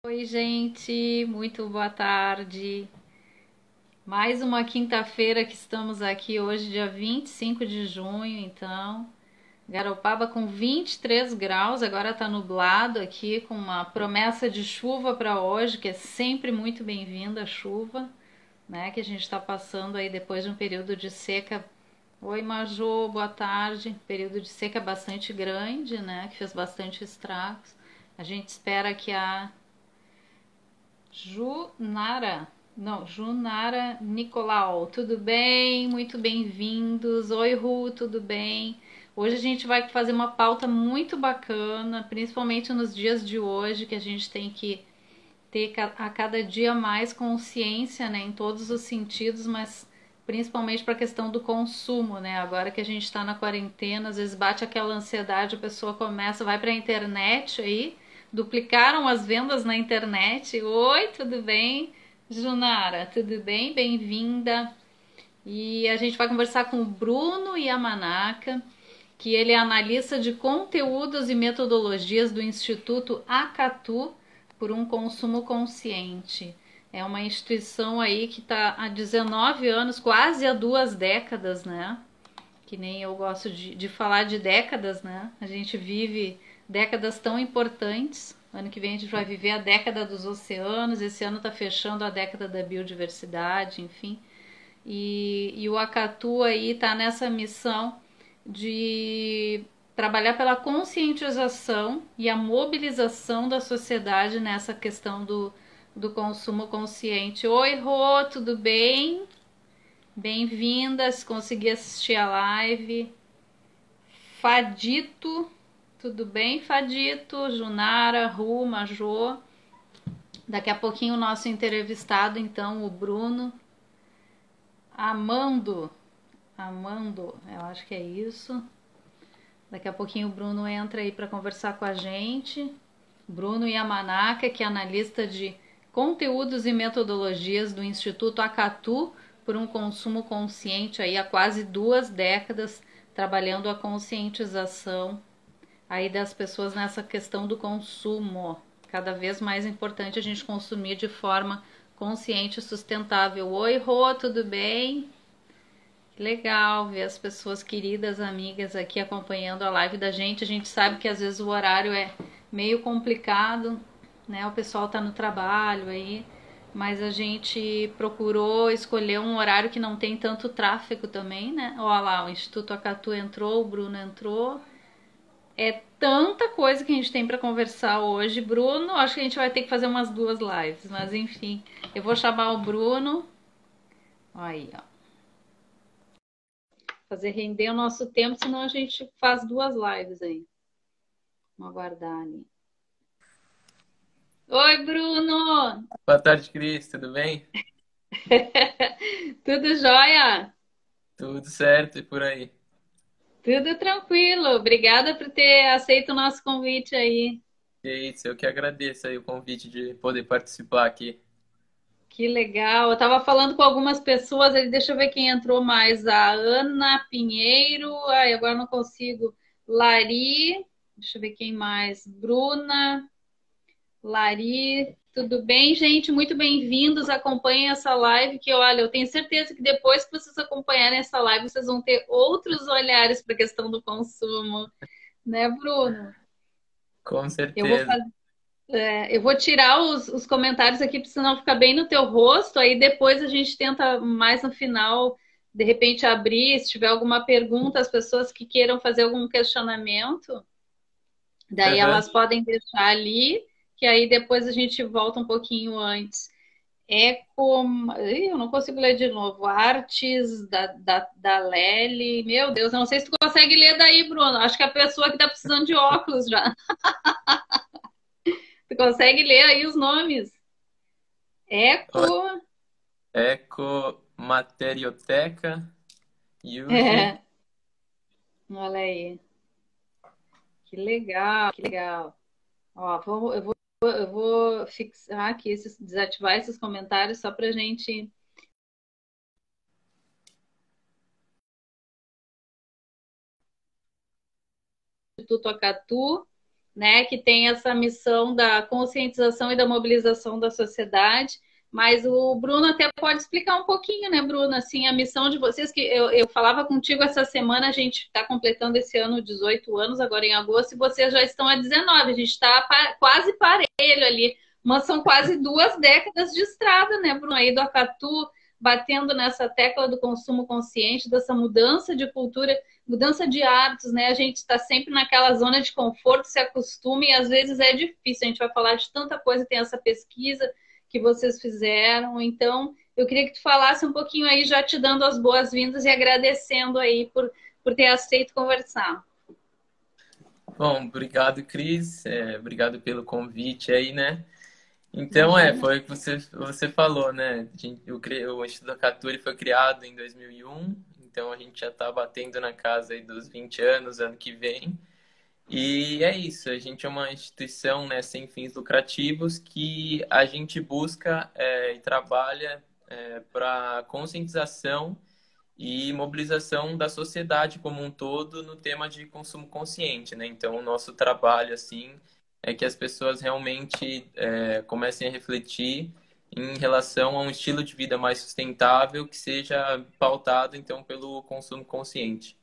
Oi, gente, muito boa tarde. Mais uma quinta-feira que estamos aqui hoje, dia 25 de junho, então. Garopaba com 23 graus, agora tá nublado aqui, com uma promessa de chuva para hoje, que é sempre muito bem-vinda a chuva, né? Que a gente está passando aí depois de um período de seca. Oi, Majô, boa tarde. Período de seca bastante grande, né? Que fez bastante estragos. A gente espera que a Junara, não, Junara Nicolau, tudo bem? Muito bem-vindos. Oi, Ru, tudo bem? Hoje a gente vai fazer uma pauta muito bacana, principalmente nos dias de hoje, que a gente tem que ter a cada dia mais consciência, né, em todos os sentidos, mas principalmente para a questão do consumo, né? Agora que a gente está na quarentena, às vezes bate aquela ansiedade, a pessoa começa, vai para a internet aí, duplicaram as vendas na internet. Oi, tudo bem? Junara, tudo bem? Bem-vinda. E a gente vai conversar com o Bruno Yamanaka, que ele é analista de conteúdos e metodologias do Instituto Acatu por um consumo consciente. É uma instituição aí que está há 19 anos, quase há 2 décadas, né? Que nem eu gosto de falar de décadas, né? A gente vive décadas tão importantes. Ano que vem a gente vai viver a década dos oceanos, esse ano está fechando a década da biodiversidade, enfim. E o Acatu aí está nessa missão de trabalhar pela conscientização e a mobilização da sociedade nessa questão do consumo consciente. Oi, Rô, tudo bem? Bem-vinda, se conseguir assistir a live. Fadito, tudo bem, Fadito? Junara, Ru, Majô. Daqui a pouquinho o nosso entrevistado, então, o Bruno. Amando, eu acho que é isso. Daqui a pouquinho o Bruno entra aí para conversar com a gente. Bruno Yamanaka, que é analista de conteúdos e metodologias do Instituto Acatu por um consumo consciente aí há quase 2 décadas, trabalhando a conscientização aí das pessoas nessa questão do consumo. Cada vez mais importante a gente consumir de forma consciente e sustentável. Oi, Rô, tudo bem? Legal ver as pessoas queridas, amigas aqui acompanhando a live da gente. A gente sabe que às vezes o horário é meio complicado, né? O pessoal tá no trabalho aí, mas a gente procurou escolher um horário que não tem tanto tráfego também, né? Olha lá, o Instituto Acatu entrou, o Bruno entrou. É tanta coisa que a gente tem para conversar hoje. Bruno, acho que a gente vai ter que fazer umas 2 lives, mas enfim, eu vou chamar o Bruno. Aí, ó, fazer render o nosso tempo, senão a gente faz 2 lives aí. Vamos aguardar ali. Oi, Bruno! Boa tarde, Cris, tudo bem? Tudo jóia? Tudo certo e por aí? Tudo tranquilo. Obrigada por ter aceito o nosso convite aí. E é isso, eu que agradeço aí o convite de poder participar aqui. Que legal. Eu tava falando com algumas pessoas, deixa eu ver quem entrou mais. A Ana Pinheiro, ai, agora não consigo. Lari, deixa eu ver quem mais. Bruna, Lari, tudo bem, gente? Muito bem-vindos. Acompanhem essa live que, olha, eu tenho certeza que depois que vocês acompanharem essa live, vocês vão ter outros olhares para a questão do consumo, né, Bruno? Com Eu vou certeza. fazer, eu vou tirar os comentários aqui para senão ficar bem no teu rosto, aí depois a gente tenta mais no final, de repente abrir, se tiver alguma pergunta, as pessoas que queiram fazer algum questionamento, daí Aham. elas podem deixar ali, que aí depois a gente volta um pouquinho antes. Eco. Ih, eu não consigo ler de novo. Artes da Lely. Meu Deus, eu não sei se tu consegue ler daí, Bruno. Acho que a pessoa que tá precisando de óculos já. Tu consegue ler aí os nomes? Eco. Ecomaterioteca, Yuji. É, olha aí. Que legal, que legal. Ó, eu vou fixar aqui, desativar esses comentários só pra gente. Instituto Acatu, né, que tem essa missão da conscientização e da mobilização da sociedade. Mas o Bruno até pode explicar um pouquinho, né, Bruno, assim, a missão de vocês, que eu falava contigo essa semana, a gente está completando esse ano 18 anos, agora em agosto, e vocês já estão a 19, a gente está quase parelho ali, mas são quase 2 décadas de estrada, né, Bruno, aí do Acatu, batendo nessa tecla do consumo consciente, dessa mudança de cultura, mudança de hábitos, né, a gente está sempre naquela zona de conforto, se acostuma, e às vezes é difícil, a gente vai falar de tanta coisa, tem essa pesquisa que vocês fizeram. Então, eu queria que tu falasse um pouquinho aí, já te dando as boas-vindas e agradecendo aí por ter aceito conversar. Bom, obrigado, Cris. Obrigado pelo convite aí, né? Então, Imagina. foi o que você falou, né? O Instituto Acaturi foi criado em 2001, então a gente já está batendo na casa aí dos 20 anos, ano que vem. E é isso, a gente é uma instituição, né, sem fins lucrativos que a gente busca e trabalha para conscientização e mobilização da sociedade como um todo no tema de consumo consciente, né? Então, o nosso trabalho, assim, é que as pessoas realmente comecem a refletir em relação a um estilo de vida mais sustentável que seja pautado, então, pelo consumo consciente.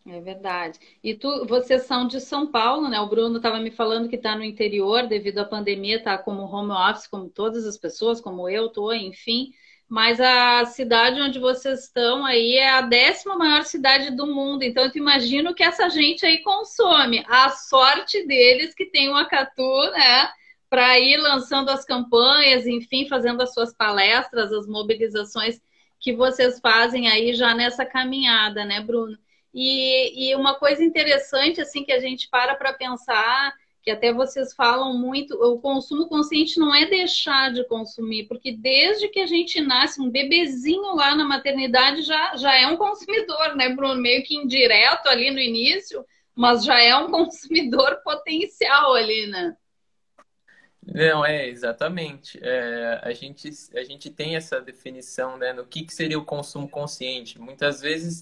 É verdade. E vocês são de São Paulo, né? O Bruno estava me falando que está no interior devido à pandemia, está como home office, como todas as pessoas, como eu estou, enfim. Mas a cidade onde vocês estão aí é a 10ª maior cidade do mundo. Então, eu imagino que essa gente aí consome. A sorte deles que tem o Acatu, né? Para ir lançando as campanhas, enfim, fazendo as suas palestras, as mobilizações que vocês fazem aí já nessa caminhada, né, Bruno? E uma coisa interessante, assim, que a gente para pensar, que até vocês falam muito, o consumo consciente não é deixar de consumir, porque desde que a gente nasce, um bebezinho lá na maternidade já é um consumidor, né, Bruno? Meio que indireto ali no início, mas já é um consumidor potencial ali, né? Não, exatamente. A gente tem essa definição, né, no que seria o consumo consciente. Muitas vezes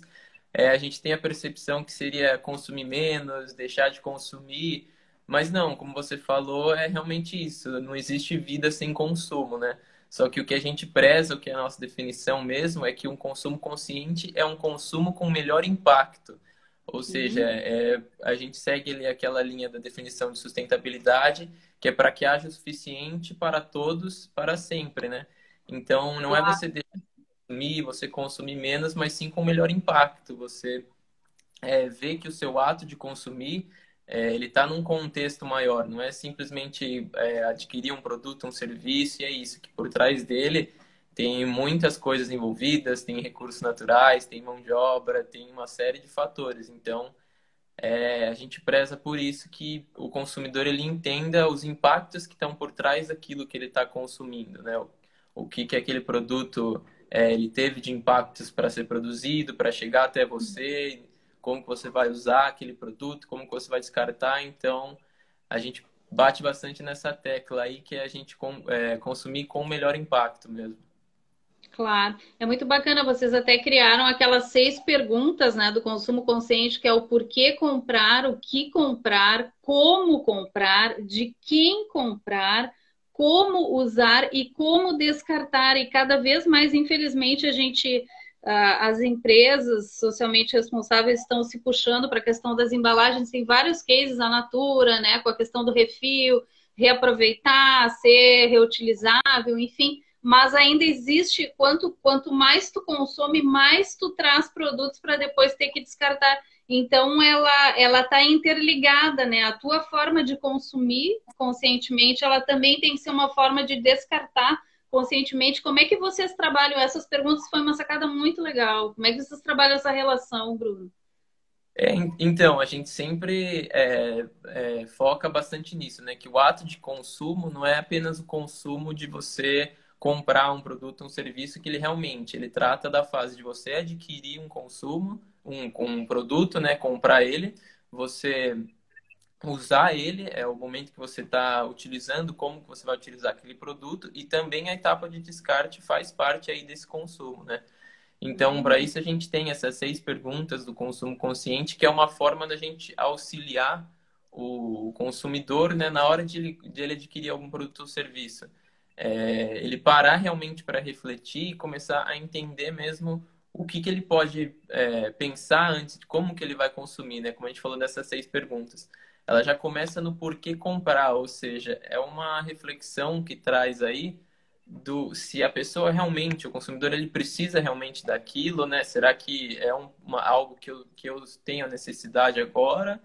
a gente tem a percepção que seria consumir menos, deixar de consumir, mas não, como você falou, é realmente isso. Não existe vida sem consumo, né? Só que o que a gente preza, o que é a nossa definição mesmo, é que um consumo consciente é um consumo com melhor impacto. Ou seja, Uhum. a gente segue ali aquela linha da definição de sustentabilidade, que é para que haja o suficiente para todos, para sempre, né? Então, não é você consumir, você consumir menos, mas sim com melhor impacto. Você vê que o seu ato de consumir ele está num contexto maior, não é simplesmente adquirir um produto, um serviço, e é isso, que por trás dele tem muitas coisas envolvidas, tem recursos naturais, tem mão de obra, tem uma série de fatores. Então, a gente preza por isso que o consumidor ele entenda os impactos que estão por trás daquilo que ele está consumindo, né? O que aquele produto ele teve de impactos para ser produzido, para chegar até você, como que você vai usar aquele produto, como que você vai descartar. Então, a gente bate bastante nessa tecla aí que é a gente consumir com o melhor impacto mesmo. Claro, é muito bacana. Vocês até criaram aquelas 6 perguntas, né, do consumo consciente, que é o porquê comprar, o que comprar, como comprar, de quem comprar, como usar e como descartar. E cada vez mais, infelizmente, as empresas socialmente responsáveis estão se puxando para a questão das embalagens. Tem vários cases, a Natura, né, com a questão do refil, reaproveitar, ser reutilizável, enfim, mas ainda existe, quanto mais tu consome, mais tu traz produtos para depois ter que descartar. Então ela está interligada, né? A tua forma de consumir conscientemente, ela também tem que ser uma forma de descartar conscientemente. Como é que vocês trabalham essas perguntas? Foi uma sacada muito legal. Como é que vocês trabalham essa relação, Bruno? Então, a gente sempre foca bastante nisso, né? Que o ato de consumo não é apenas o consumo de você comprar um produto, um serviço, que ele trata da fase de você adquirir um consumo, um produto, né? Comprar ele, você usar ele, é o momento que você está utilizando, como que você vai utilizar aquele produto, e também a etapa de descarte faz parte aí desse consumo, né? Então, para isso, a gente tem essas 6 perguntas do consumo consciente, que é uma forma da gente auxiliar o consumidor, né, na hora de ele adquirir algum produto ou serviço. Ele parar realmente para refletir e começar a entender mesmo o que ele pode pensar antes de como que ele vai consumir, né? Como a gente falou dessas 6 perguntas. Ela já começa no porquê comprar, ou seja, é uma reflexão que traz aí do se a pessoa realmente, o consumidor, ele precisa realmente daquilo, né? Será que é algo que eu tenho necessidade agora?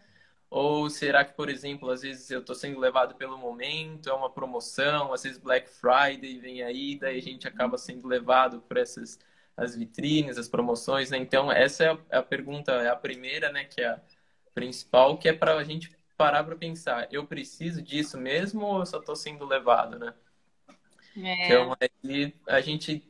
Ou será que, por exemplo, às vezes eu estou sendo levado pelo momento, é uma promoção, às vezes Black Friday vem aí, daí a gente acaba sendo levado por as vitrines, as promoções, né? Então, essa é a pergunta, é a primeira, né, que é a principal, que é para a gente parar para pensar, eu preciso disso mesmo ou eu só estou sendo levado, né? É, Então, aí a gente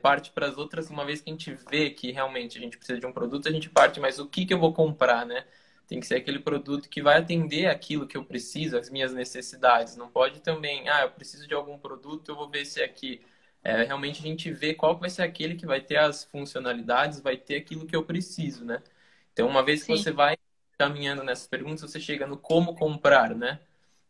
parte para as outras, uma vez que a gente vê que realmente a gente precisa de um produto, a gente parte, mas o que eu vou comprar, né? Tem que ser aquele produto que vai atender aquilo que eu preciso, as minhas necessidades. Não pode também, eu preciso de algum produto, eu vou ver se aqui. Realmente a gente vê qual vai ser aquele que vai ter as funcionalidades, vai ter aquilo que eu preciso, né? Então, uma vez que sim. você vai caminhando nessas perguntas, você chega no como comprar, né?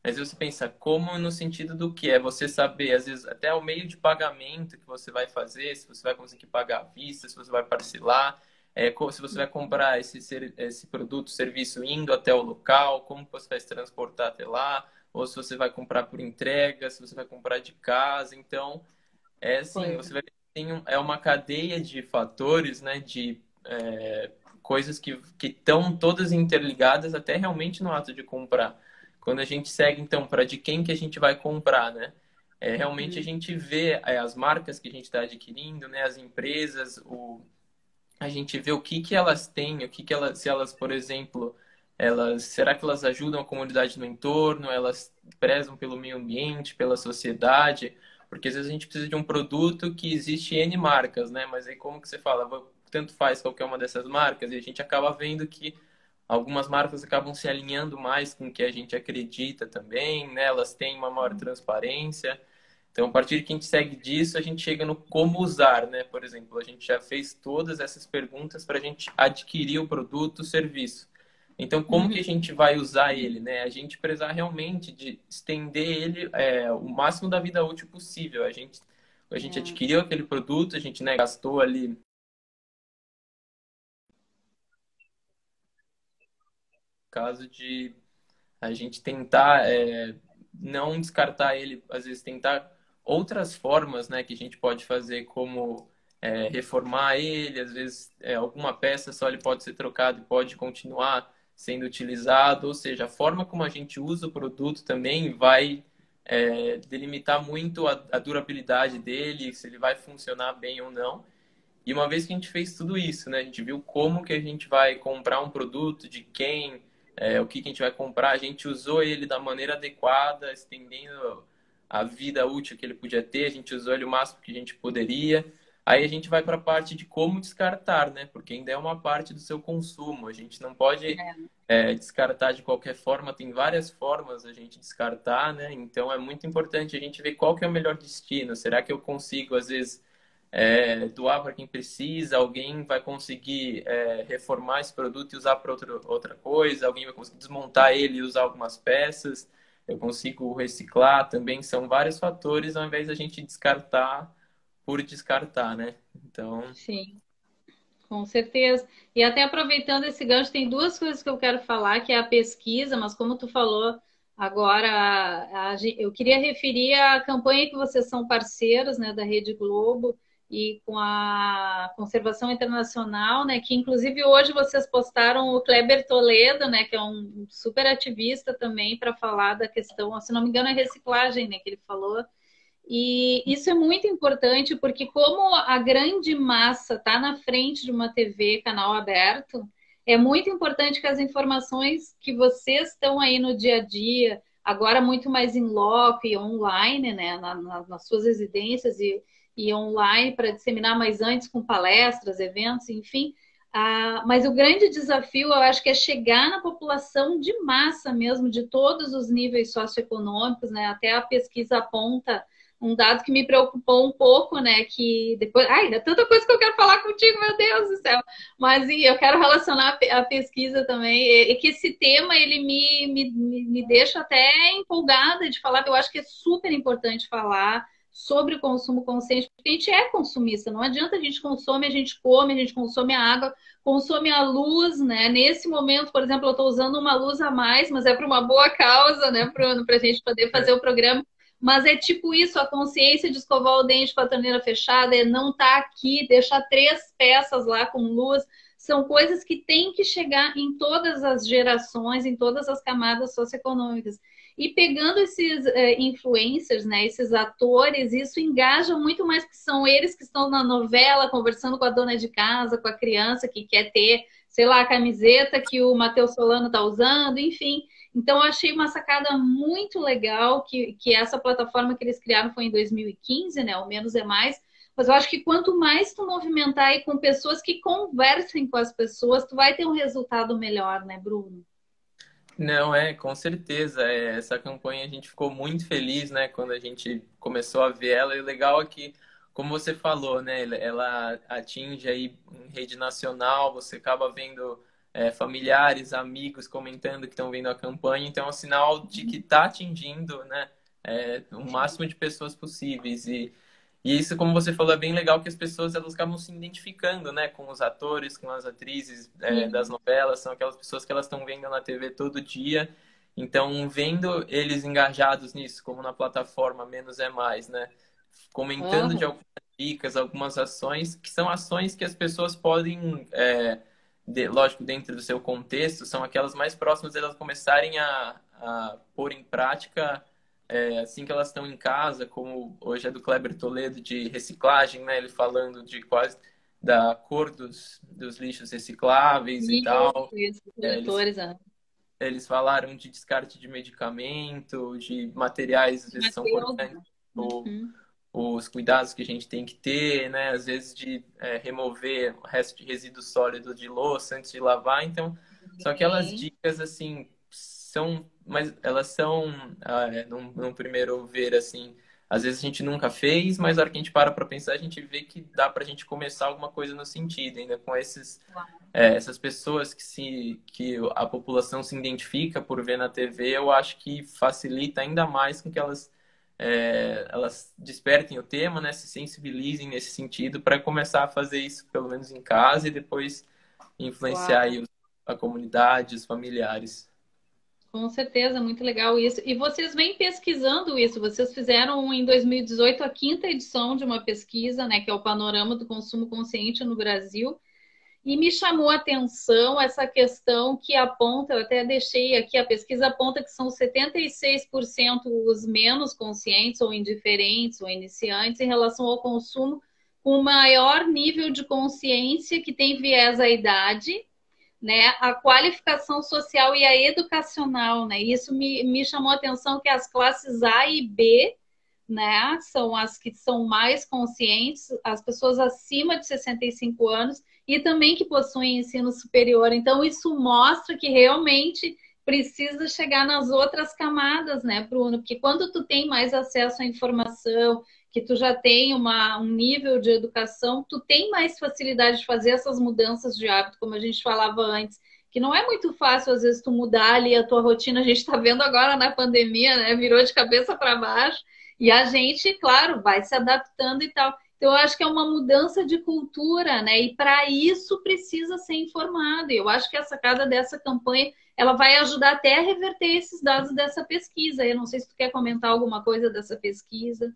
Mas você pensa, como no sentido do que? É você saber, às vezes, até o meio de pagamento que você vai fazer, se você vai conseguir pagar à vista, se você vai parcelar, se você vai comprar esse produto, serviço indo até o local, como você vai se transportar até lá, ou se você vai comprar por entrega, se você vai comprar de casa. Então, assim, Pois você vai ver que é uma cadeia de fatores, né, de coisas que estão todas interligadas até realmente no ato de comprar. Quando a gente segue, então, para de quem que a gente vai comprar, né? Realmente a é. gente vê as marcas que a gente está adquirindo, né? As empresas, a gente vê o que elas têm, se elas, por exemplo, será que elas ajudam a comunidade no entorno, elas prezam pelo meio ambiente, pela sociedade, porque às vezes a gente precisa de um produto que existe N marcas, né? Mas aí como que você fala, tanto faz qualquer uma dessas marcas, e a gente acaba vendo que algumas marcas acabam se alinhando mais com o que a gente acredita também, né? Elas têm uma maior transparência. Então, a partir de que a gente segue disso, a gente chega no como usar, né? Por exemplo, a gente já fez todas essas perguntas para a gente adquirir o produto, o serviço. Então, como que a Uhum. gente vai usar ele, né? A gente precisar realmente de estender ele o máximo da vida útil possível. A gente É, adquiriu aquele produto, a gente, né, gastou ali, caso de a gente tentar não descartar ele, às vezes tentar outras formas, né, que a gente pode fazer, como reformar ele, às vezes alguma peça só ele pode ser trocado e pode continuar sendo utilizado, ou seja, a forma como a gente usa o produto também vai delimitar muito a durabilidade dele, se ele vai funcionar bem ou não. E uma vez que a gente fez tudo isso, né, a gente viu como que a gente vai comprar um produto, de quem, o que a gente vai comprar, a gente usou ele da maneira adequada, estendendo a vida útil que ele podia ter, a gente usou ele o máximo que a gente poderia. Aí a gente vai para a parte de como descartar, né? Porque ainda é uma parte do seu consumo. A gente não pode descartar de qualquer forma, tem várias formas a gente descartar, né? Então é muito importante a gente ver qual que é o melhor destino. Será que eu consigo, às vezes, doar para quem precisa, alguém vai conseguir reformar esse produto e usar para outra coisa, alguém vai conseguir desmontar ele e usar algumas peças, eu consigo reciclar também, são vários fatores ao invés da gente descartar por descartar, né? Então, sim. Com certeza. E até aproveitando esse gancho, tem duas coisas que eu quero falar, que é a pesquisa, mas como tu falou agora, eu queria referir à campanha que vocês são parceiros, né, da Rede Globo e com a Conservação Internacional, né, que inclusive hoje vocês postaram o Kleber Toledo, né, que é um super ativista também para falar da questão, se não me engano, é reciclagem, né, que ele falou. E isso é muito importante porque, como a grande massa está na frente de uma TV, canal aberto, é muito importante que as informações que vocês estão aí no dia a dia, agora muito mais em loco e online, né, nas suas residências e online para disseminar, mais antes com palestras, eventos, enfim. Mas o grande desafio, eu acho que é chegar na população de massa mesmo, de todos os níveis socioeconômicos, né? Até a pesquisa aponta um dado que me preocupou um pouco, né? Que depois. Ai, é tanta coisa que eu quero falar contigo, meu Deus do céu. Mas eu quero relacionar a pesquisa também. E que esse tema ele me deixa até empolgada de falar, eu acho que é super importante falar sobre o consumo consciente, porque a gente é consumista, não adianta a gente consome, a gente come, a gente consome a água, consome a luz, né? Nesse momento, por exemplo, eu estou usando uma luz a mais, mas é para uma boa causa, né, Bruno, para a gente poder fazer o programa. Mas é tipo isso, a consciência de escovar o dente com a torneira fechada, é não estar aqui, deixar 3 peças lá com luz. São coisas que têm que chegar em todas as gerações, em todas as camadas socioeconômicas. E pegando esses influencers, né, esses atores, isso engaja muito mais, que são eles que estão na novela, conversando com a dona de casa, com a criança que quer ter, sei lá, a camiseta que o Matheus Solano está usando, enfim. Então, eu achei uma sacada muito legal que essa plataforma que eles criaram foi em 2015, né? O Menos é Mais. Mas eu acho que quanto mais tu movimentar aí com pessoas que conversem com as pessoas, tu vai ter um resultado melhor, né, Bruno? Não, com certeza. Essa campanha a gente ficou muito feliz, né, quando a gente começou a ver ela. E o legal é que, como você falou, né, ela atinge aí em rede nacional, você acaba vendo familiares, amigos comentando que estão vendo a campanha. Então, é um sinal de que está atingindo, né, o máximo de pessoas possíveis. E isso, como você falou, é bem legal que as pessoas elas acabam se identificando, né, com os atores, com as atrizes das Sim. novelas, são aquelas pessoas que elas estão vendo na TV todo dia. Então, vendo eles engajados nisso, como na plataforma Menos é Mais, né, comentando de Uhum. algumas dicas, algumas ações, que são ações que as pessoas podem, lógico, dentro do seu contexto, são aquelas mais próximas de elas começarem a pôr em prática assim que elas estão em casa, como hoje é do Kleber Toledo de reciclagem, né? Ele falando de quase da cor dos lixos recicláveis e tal. Isso, É, eles, coletores, ah. eles falaram de descarte de medicamento, de materiais, às vezes são Mateus, cortantes, ou uhum. os cuidados que a gente tem que ter, né? Às vezes de remover o resto de resíduo sólido de louça antes de lavar. Então, são aquelas Bem. dicas assim, mas elas são, num primeiro ver assim, às vezes a gente nunca fez, mas na hora que a gente para pensar, a gente vê que dá para a gente começar alguma coisa no sentido, ainda com essas pessoas que a população se identifica por ver na TV, eu acho que facilita ainda mais com que elas despertem o tema, né, se sensibilizem nesse sentido para começar a fazer isso pelo menos em casa e depois influenciar Claro. aí a comunidade, os familiares. Com certeza, muito legal isso. E vocês vêm pesquisando isso. Vocês fizeram em 2018 a 5ª edição de uma pesquisa, né, que é o Panorama do Consumo Consciente no Brasil. E me chamou a atenção essa questão que aponta, eu até deixei aqui, a pesquisa aponta que são 76% os menos conscientes ou indiferentes ou iniciantes em relação ao consumo, com maior nível de consciência que tem viés à idade, né, a qualificação social e a educacional, né? Isso me chamou a atenção que as classes A e B, né, são as que são mais conscientes, as pessoas acima de 65 anos e também que possuem ensino superior. Então, isso mostra que realmente precisa chegar nas outras camadas, né, Bruno? Porque quando tu tem mais acesso à informação, que tu já tem um nível de educação, tu tem mais facilidade de fazer essas mudanças de hábito, como a gente falava antes, que não é muito fácil, às vezes, tu mudar ali a tua rotina. A gente está vendo agora na pandemia, né? Virou de cabeça para baixo. E a gente, claro, vai se adaptando e tal. Então, eu acho que é uma mudança de cultura, né? E para isso precisa ser informado. E eu acho que a sacada dessa campanha, ela vai ajudar até a reverter esses dados dessa pesquisa. Eu não sei se tu quer comentar alguma coisa dessa pesquisa.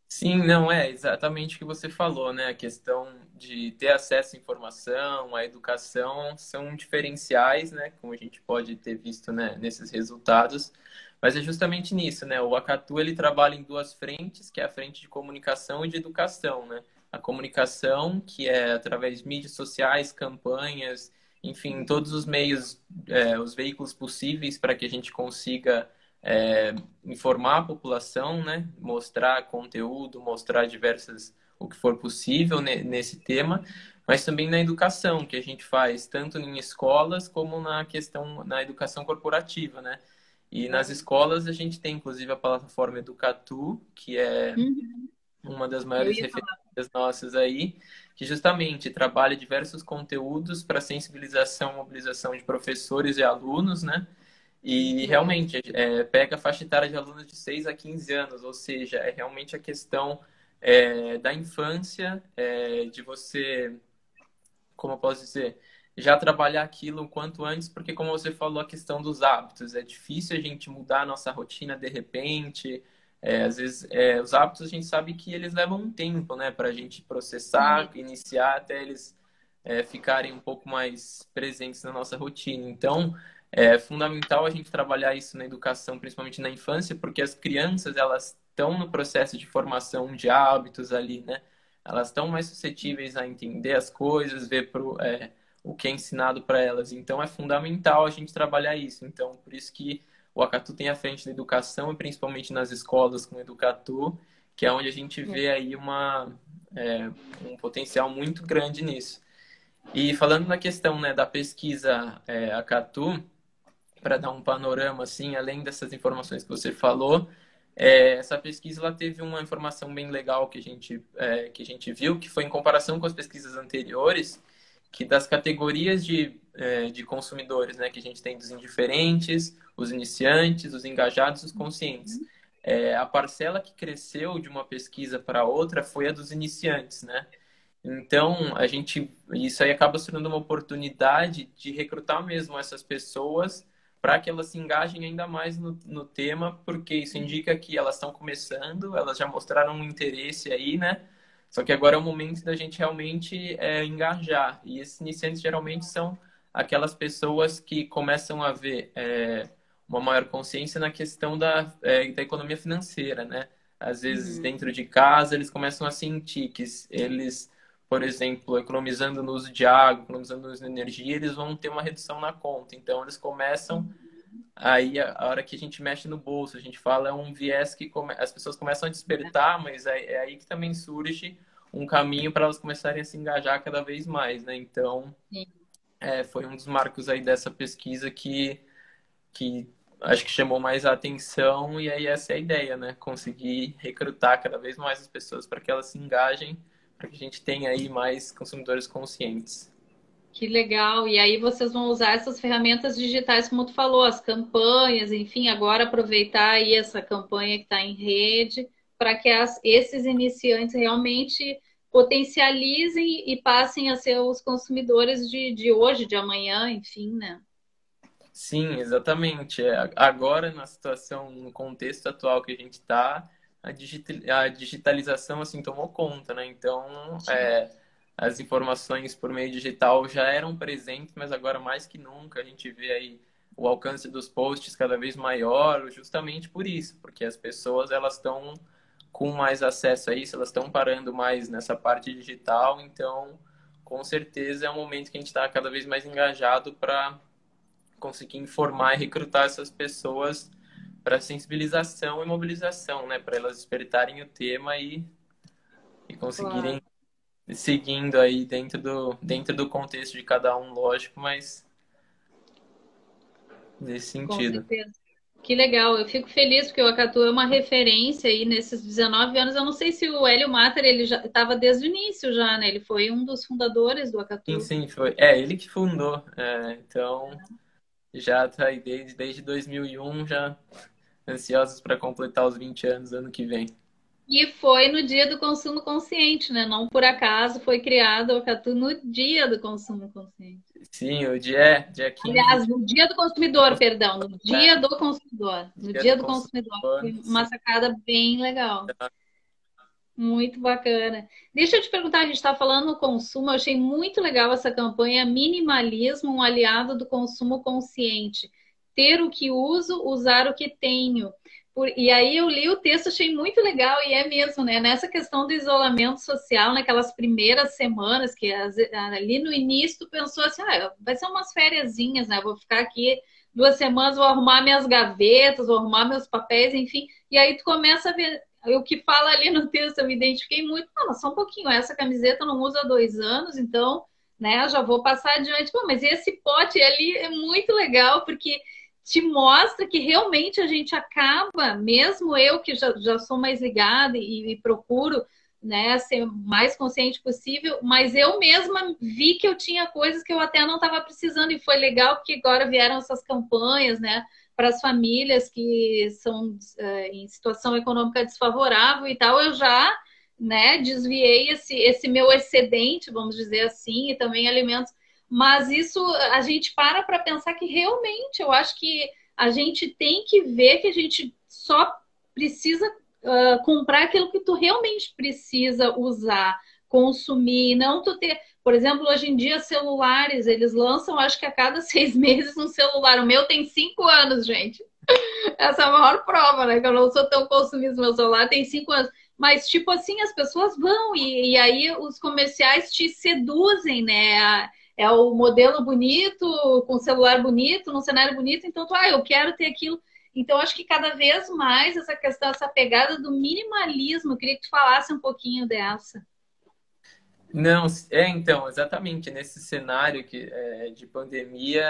Sim, não é exatamente o que você falou, né? A questão de ter acesso à informação, à educação, são diferenciais, né? Como a gente pode ter visto, né, nesses resultados. Mas é justamente nisso, né? O Acatu, ele trabalha em duas frentes, que é a frente de comunicação e de educação, né? A comunicação, que é através de mídias sociais, campanhas, enfim, todos os meios, os veículos possíveis para que a gente consiga informar a população, né? Mostrar conteúdo, mostrar o que for possível nesse tema, mas também na educação, que a gente faz tanto em escolas como na educação corporativa, né? E nas escolas a gente tem, inclusive, a plataforma Educatu, que é Uhum. uma das Eu maiores ia falar. referências nossas aí, que justamente trabalha diversos conteúdos para sensibilização e mobilização de professores e alunos, né? E Muito legal. realmente pega a faixa etária de alunos de 6 a 15 anos, ou seja, é realmente a questão da infância, de você, como eu posso dizer, já trabalhar aquilo o quanto antes, porque como você falou, a questão dos hábitos, é difícil a gente mudar a nossa rotina de repente. Às vezes, os hábitos a gente sabe que eles levam um tempo, né, para a gente Sim. processar, iniciar até eles ficarem um pouco mais presentes na nossa rotina. Então, é fundamental a gente trabalhar isso na educação, principalmente na infância, porque as crianças elas estão no processo de formação de hábitos ali, né? Elas estão mais suscetíveis a entender as coisas, ver o que é ensinado para elas. Então, é fundamental a gente trabalhar isso. Então, por isso que o Acatu tem à frente da educação, e principalmente nas escolas com o Educatu, que é onde a gente vê aí um potencial muito grande nisso. E falando na questão, né, da pesquisa Acatu, para dar um panorama, assim, além dessas informações que você falou, essa pesquisa ela teve uma informação bem legal que a gente viu, que foi em comparação com as pesquisas anteriores, que das categorias de consumidores, né, que a gente tem dos indiferentes, os iniciantes, os engajados, os conscientes. A parcela que cresceu de uma pesquisa para outra foi a dos iniciantes, né? Então, isso aí acaba se tornando uma oportunidade de recrutar mesmo essas pessoas para que elas se engajem ainda mais no tema, porque isso indica que elas estão começando, elas já mostraram um interesse aí, né? Só que agora é o momento da gente realmente engajar. E esses iniciantes geralmente são aquelas pessoas que começam a ver uma maior consciência na questão da economia financeira, né? Às vezes, Uhum. dentro de casa, eles começam a sentir que eles, por exemplo, economizando no uso de água, economizando no uso de energia, eles vão ter uma redução na conta. Então, eles começam. Aí, a hora que a gente mexe no bolso, a gente fala, é um viés que as pessoas começam a despertar, mas é aí que também surge um caminho para elas começarem a se engajar cada vez mais, né? Então, Sim. foi um dos marcos aí dessa pesquisa que acho que chamou mais a atenção, e aí essa é a ideia, né? Conseguir recrutar cada vez mais as pessoas para que elas se engajem, para que a gente tenha aí mais consumidores conscientes. Que legal. E aí vocês vão usar essas ferramentas digitais, como tu falou, as campanhas, enfim, agora aproveitar aí essa campanha que está em rede para que esses iniciantes realmente potencializem e passem a ser os consumidores de hoje, de amanhã, enfim, né? Sim, exatamente. Agora, na situação, no contexto atual que a gente está, a digitalização assim tomou conta, né? Então, as informações por meio digital já eram presentes, mas agora mais que nunca a gente vê aí o alcance dos posts cada vez maior, justamente por isso, porque as pessoas elas estão com mais acesso a isso, elas estão parando mais nessa parte digital, então, com certeza é um momento que a gente está cada vez mais engajado para conseguir informar e recrutar essas pessoas para sensibilização e mobilização, né? Para elas despertarem o tema e Claro, conseguirem seguindo aí dentro do contexto de cada um, lógico, mas nesse com sentido. certeza. Que legal, eu fico feliz porque o Acatu é uma referência aí nesses 19 anos. Eu não sei se o Hélio Matter ele já estava desde o início já, né? Ele foi um dos fundadores do Sim, Acatu. sim, foi. É, ele que fundou. Então, já tá aí desde 2001, já ansiosos para completar os 20 anos ano que vem. E foi no dia do consumo consciente, né? Não por acaso foi criado o Acatu no dia do consumo consciente. Sim, o dia 15 Aliás, de no dia do consumidor, perdão, no dia do consumidor. No dia do dia do consumidor. consumidor, Foi uma sim. sacada bem legal. Muito bacana. Deixa eu te perguntar, a gente está falando no consumo, eu achei muito legal essa campanha Minimalismo, um aliado do consumo consciente. Ter o que uso, usar o que tenho. E aí eu li o texto, achei muito legal, e é mesmo, né? Nessa questão do isolamento social, naquelas primeiras semanas, que ali no início tu pensou assim, vai ser umas fériasinhas, né? Vou ficar aqui 2 semanas, vou arrumar minhas gavetas, vou arrumar meus papéis, enfim. E aí tu começa a ver o que fala ali no texto, eu me identifiquei muito. Não, mas só um pouquinho, essa camiseta eu não uso há 2 anos, então, né, já vou passar adiante. Pô, mas esse pote ali é muito legal, porque te mostra que realmente a gente acaba, mesmo eu que já sou mais ligada e procuro, né, ser mais consciente possível, mas eu mesma vi que eu tinha coisas que eu até não estava precisando, e foi legal porque agora vieram essas campanhas, né, para as famílias que são em situação econômica desfavorável e tal, eu já, né, desviei esse meu excedente, vamos dizer assim, e também alimentos. Mas isso a gente para pensar que realmente eu acho que a gente tem que ver que a gente só precisa comprar aquilo que tu realmente precisa usar, consumir, não tu ter. Por exemplo, hoje em dia, celulares, eles lançam, acho que a cada 6 meses, um celular. O meu tem 5 anos, gente. Essa é a maior prova, né? Que eu não sou tão consumista, meu celular tem 5 anos. Mas, tipo assim, as pessoas vão e aí os comerciais te seduzem, né? É o modelo bonito, com celular bonito, num cenário bonito, então tu, eu quero ter aquilo. Então, acho que cada vez mais essa questão, essa pegada do minimalismo, eu queria que tu falasse um pouquinho dessa. Não, então, exatamente nesse cenário de pandemia,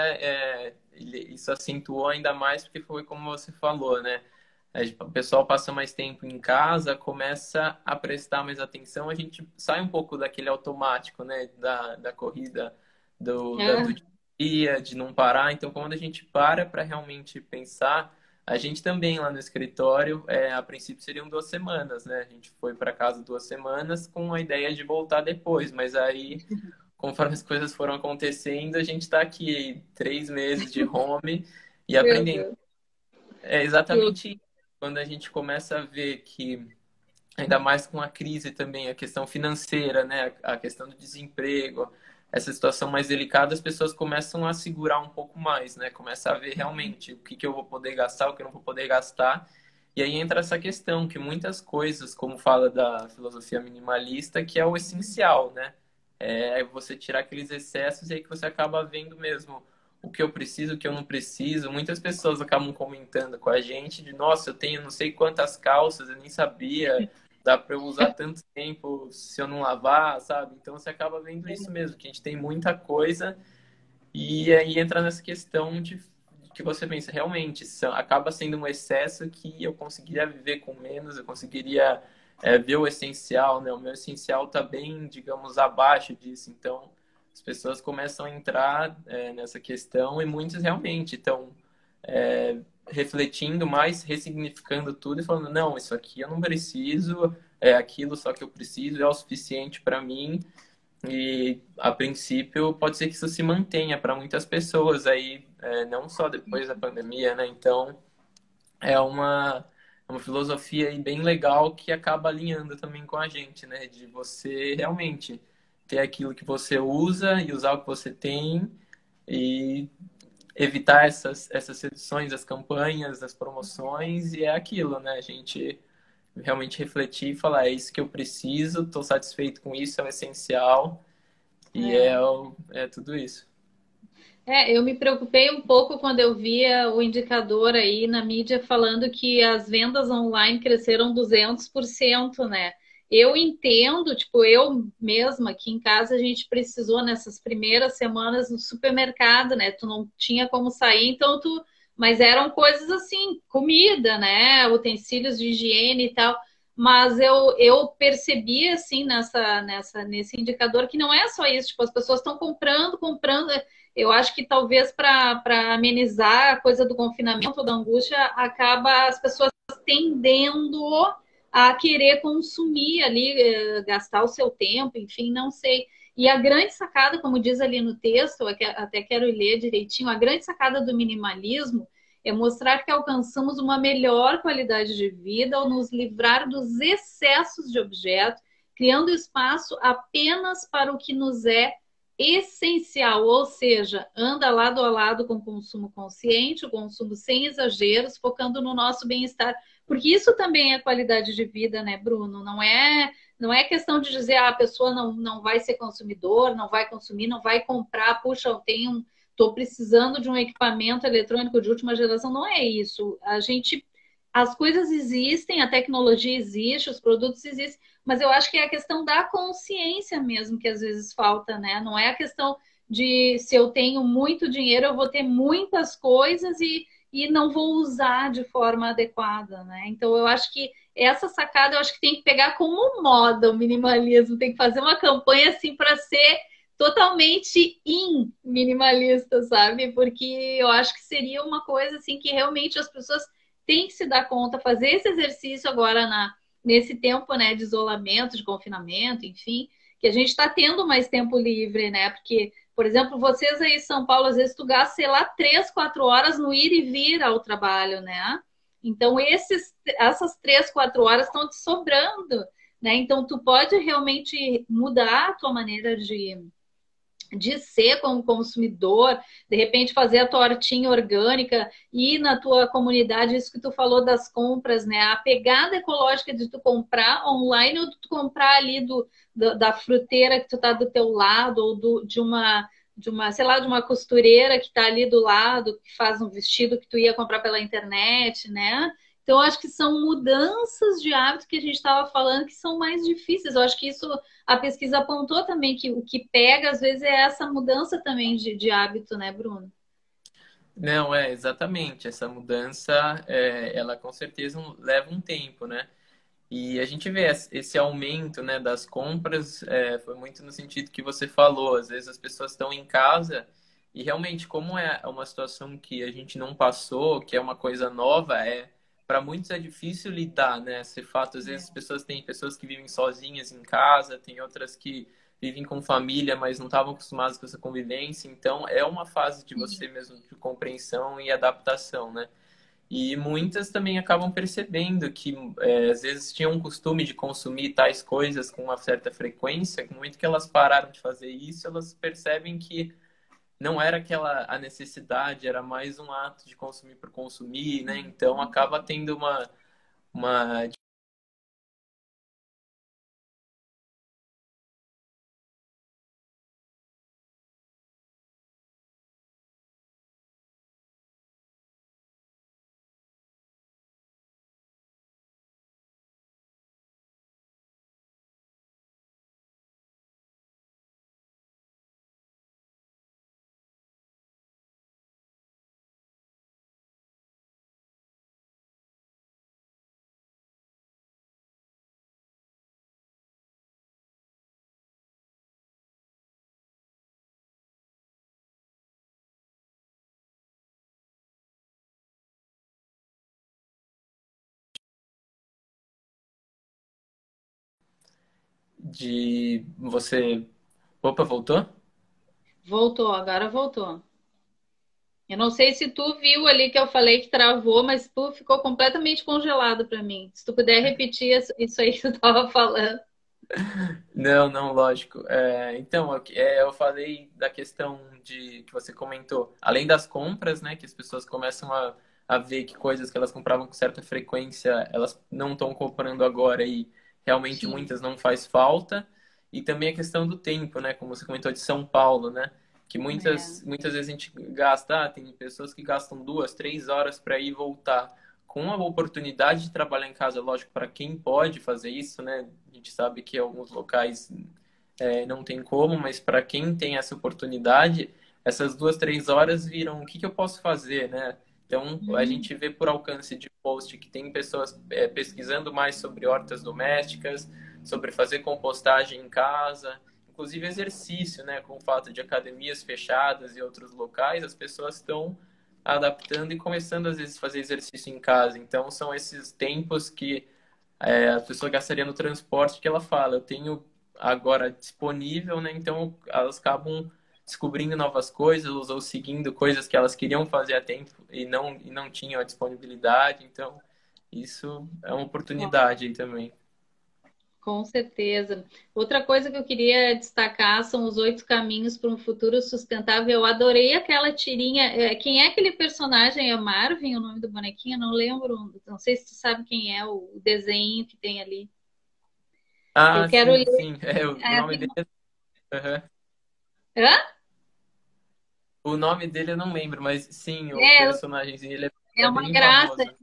isso acentuou ainda mais porque foi como você falou, né? O pessoal passa mais tempo em casa, começa a prestar mais atenção, a gente sai um pouco daquele automático, né? Da corrida do É, dia, de não parar. Então, quando a gente para realmente pensar, a gente também lá no escritório, a princípio seriam 2 semanas, né? A gente foi para casa 2 semanas com a ideia de voltar depois, mas aí, conforme as coisas foram acontecendo, a gente está aqui 3 meses de home e meu aprendendo. Deus. É Que exatamente isso. Quando a gente começa a ver que, ainda mais com a crise também, a questão financeira, né? A questão do desemprego, essa situação mais delicada, as pessoas começam a segurar um pouco mais, né? Começa a ver realmente o que eu vou poder gastar, o que eu não vou poder gastar. E aí entra essa questão que muitas coisas, como fala da filosofia minimalista, que é o essencial, né? É você tirar aqueles excessos e aí que você acaba vendo mesmo o que eu preciso, o que eu não preciso. Muitas pessoas acabam comentando com a gente de, nossa, eu tenho não sei quantas calças, eu nem sabia, dá para eu usar tanto tempo se eu não lavar, sabe? Então você acaba vendo isso mesmo, que a gente tem muita coisa e aí entra nessa questão de que você pensa, realmente, acaba sendo um excesso que eu conseguiria viver com menos, eu conseguiria ver o essencial, né? O meu essencial está bem, digamos, abaixo disso. Então, as pessoas começam a entrar nessa questão e muitos realmente estão refletindo mais, ressignificando tudo e falando, não, isso aqui eu não preciso, é aquilo só que eu preciso, é o suficiente para mim. E a princípio pode ser que isso se mantenha para muitas pessoas aí, não só depois da pandemia, né? Então é uma filosofia aí bem legal que acaba alinhando também com a gente, né? De você realmente ter aquilo que você usa e usar o que você tem e evitar essas reduções, as campanhas, as promoções, e é aquilo, né? A gente realmente refletir e falar, é isso que eu preciso, estou satisfeito com isso, é o essencial. E é. é tudo isso. Eu me preocupei um pouco quando eu via o indicador aí na mídia falando que as vendas online cresceram 200%, né? Eu entendo, tipo, eu mesma aqui em casa a gente precisou nessas primeiras semanas no supermercado, né? Tu não tinha como sair, então mas eram coisas assim, comida, né? Utensílios de higiene e tal. Mas eu percebi assim nesse indicador que não é só isso, tipo, as pessoas estão comprando. Eu acho que talvez para amenizar a coisa do confinamento, da angústia, acaba as pessoas tendendo a querer consumir ali, gastar o seu tempo, enfim, não sei. E a grande sacada, como diz ali no texto, eu até quero ler direitinho, a grande sacada do minimalismo é mostrar que alcançamos uma melhor qualidade de vida ao nos livrar dos excessos de objetos, criando espaço apenas para o que nos é essencial, ou seja, anda lado a lado com o consumo consciente, o consumo sem exageros, focando no nosso bem-estar, porque isso também é qualidade de vida, né, Bruno? Não é questão de dizer a pessoa não vai ser consumidor, não vai consumir, não vai comprar, puxa, estou precisando de um equipamento eletrônico de última geração, não é isso. As coisas existem, a tecnologia existe, os produtos existem, mas eu acho que é a questão da consciência mesmo que às vezes falta, né? Não é a questão de se eu tenho muito dinheiro, eu vou ter muitas coisas e não vou usar de forma adequada, né? Então eu acho que essa sacada eu acho que tem que pegar como moda o minimalismo, tem que fazer uma campanha assim para ser totalmente minimalista, sabe? Porque eu acho que seria uma coisa assim que realmente as pessoas têm que se dar conta, fazer esse exercício agora nesse tempo, né, de isolamento, de confinamento, enfim, que a gente está tendo mais tempo livre, né? Porque, por exemplo, vocês aí em São Paulo, às vezes tu gasta, sei lá, 3, 4 horas no ir e vir ao trabalho, né? Então, essas 3, 4 horas estão te sobrando, né? Então, tu pode realmente mudar a tua maneira de ser como consumidor, de repente fazer a tua hortinha orgânica e na tua comunidade, isso que tu falou das compras, né? A pegada ecológica de tu comprar online ou de tu comprar ali da fruteira que tu tá do teu lado ou de uma, sei lá, de uma costureira que está ali do lado, que faz um vestido que tu ia comprar pela internet, né? Então, eu acho que são mudanças de hábito que a gente estava falando que são mais difíceis. Eu acho que isso a pesquisa apontou também que o que pega, às vezes, é essa mudança também de hábito, né, Bruno? Não, exatamente. Essa mudança, ela com certeza leva um tempo, né? E a gente vê esse aumento, né, das compras, foi muito no sentido que você falou. Às vezes as pessoas estão em casa e realmente, como é uma situação que a gente não passou, que é uma coisa nova, para muitos é difícil lidar, né? Esse fato, às vezes as pessoas têm pessoas que vivem sozinhas em casa, tem outras que vivem com família, mas não estavam acostumadas com essa convivência. Então, é uma fase de você mesmo de compreensão e adaptação, né? E muitas também acabam percebendo que às vezes tinham um costume de consumir tais coisas com uma certa frequência, com muito que elas pararam de fazer isso, elas percebem que não era aquela a necessidade, era mais um ato de consumir por consumir, né? Então acaba tendo uma de você. Opa, voltou? Voltou, agora voltou. Eu não sei se tu viu ali que eu falei que travou, mas tu ficou completamente congelado para mim. Se tu puder repetir isso aí que tu estava falando. Não, não, lógico. Então, eu falei da questão de que você comentou, além das compras, né, que as pessoas começam a ver que coisas que elas compravam com certa frequência, elas não estão comprando agora e realmente Sim, muitas não faz falta. E também a questão do tempo, né, como você comentou de São Paulo, né, que é. muitas vezes a gente gasta, tem pessoas que gastam 2, 3 horas para ir e voltar com a oportunidade de trabalhar em casa, lógico, para quem pode fazer isso, né? A gente sabe que alguns locais não tem como, mas para quem tem essa oportunidade, essas 2, 3 horas viram o que eu posso fazer, né? Então, a Hum, gente vê por alcance de post que tem pessoas pesquisando mais sobre hortas domésticas, sobre fazer compostagem em casa, inclusive exercício, né? Com o fato de academias fechadas e outros locais, as pessoas estão adaptando e começando às vezes a fazer exercício em casa. Então são esses tempos que a pessoa gastaria no transporte que ela fala, eu tenho agora disponível, né? Então elas acabam descobrindo novas coisas ou seguindo coisas que elas queriam fazer a tempo e não tinham a disponibilidade. Então isso é uma oportunidade aí também. com certeza. Outra coisa que eu queria destacar são os 8 caminhos para um futuro sustentável. Eu adorei aquela tirinha. Quem é aquele personagem? É Marvin, o nome do bonequinho? Eu não lembro. Não sei se tu sabe quem é o desenho que tem ali. Eu Ah, quero sim, ler. sim. O É, nome dele aham. hã? O nome dele eu não lembro, mas sim, o É, personagem ele é é uma bem graça. famoso.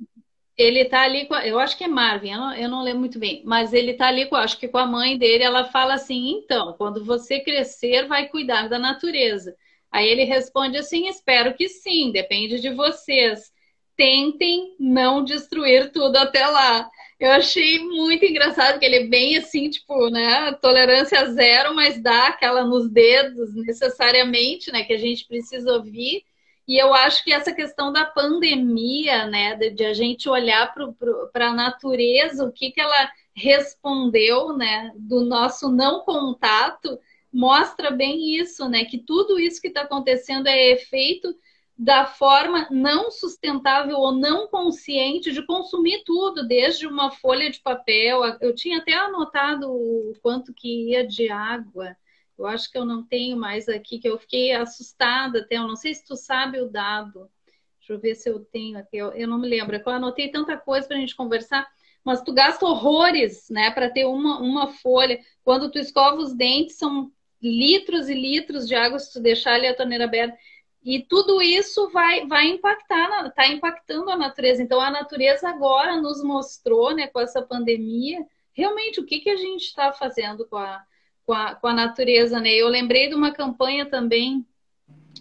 Ele tá ali com eu acho que é Marvin, eu não lembro muito bem, mas ele tá ali acho que com a mãe dele, ela fala assim, então, quando você crescer, vai cuidar da natureza. Aí ele responde assim, espero que sim, depende de vocês. tentem não destruir tudo até lá. Eu achei muito engraçado que ele é bem assim, tipo, né, tolerância zero, mas dá aquela nos dedos necessariamente, né, que a gente precisa ouvir. E eu acho que essa questão da pandemia, né, de a gente olhar para a natureza, o que ela respondeu, né, do nosso não contato, mostra bem isso, né, que tudo isso que está acontecendo é efeito da forma não sustentável ou não consciente de consumir tudo, desde uma folha de papel. Eu tinha até anotado o quanto que ia de água. Eu acho que eu não tenho mais aqui, que eu fiquei assustada até. Eu não sei se tu sabe o dado. Deixa eu ver se eu tenho aqui. Eu não me lembro. É que eu anotei tanta coisa para a gente conversar. Mas tu gasta horrores, né, para ter uma folha. Quando tu escova os dentes, são litros e litros de água se tu deixar ali a torneira aberta. E tudo isso vai impactar, está impactando a natureza. Então, a natureza agora nos mostrou, né, com essa pandemia, realmente o que a gente está fazendo com a natureza, né? Eu lembrei de uma campanha também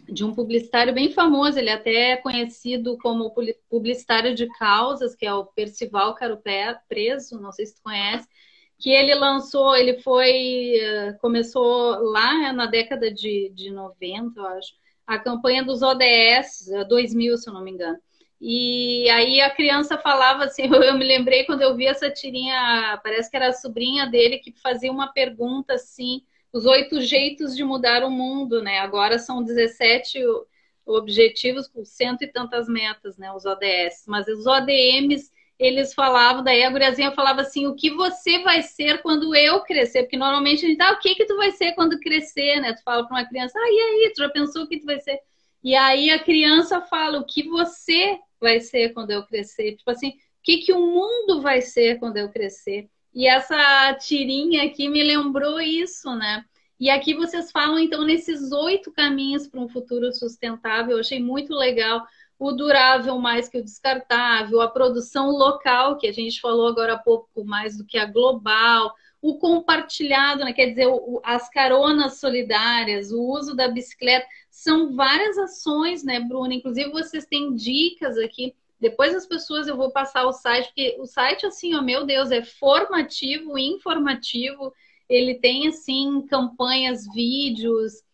de um publicitário bem famoso, ele até é conhecido como publicitário de causas, que é o Percival Caro Preso, não sei se tu conhece, que ele lançou, começou lá na década de 90, eu acho, a campanha dos ODS, 2000, se eu não me engano. E aí a criança falava assim, eu me lembrei quando eu vi essa tirinha, parece que era a sobrinha dele que fazia uma pergunta assim, os 8 jeitos de mudar o mundo, né? Agora são 17 objetivos com cento e tantas metas, né? Os ODS. Mas os ODMs, eles falavam, daí a guriazinha falava assim, o que você vai ser quando eu crescer? Porque normalmente a gente, o que tu vai ser quando crescer, né? Tu fala para uma criança, e aí, tu já pensou o que tu vai ser? E aí a criança fala, o que você vai ser quando eu crescer? Tipo assim, o que o mundo vai ser quando eu crescer? E essa tirinha aqui me lembrou isso, né? E aqui vocês falam, então, nesses 8 caminhos para um futuro sustentável. Eu achei muito legal o durável mais que o descartável, a produção local, que a gente falou agora há pouco, mais do que a global, o compartilhado, né? Quer dizer, as caronas solidárias, o uso da bicicleta. São várias ações, né, Bruna? Inclusive, vocês têm dicas aqui. Depois as pessoas, eu vou passar o site, porque o site, assim, ó, meu Deus, é formativo, informativo. Ele tem, assim, campanhas, vídeos,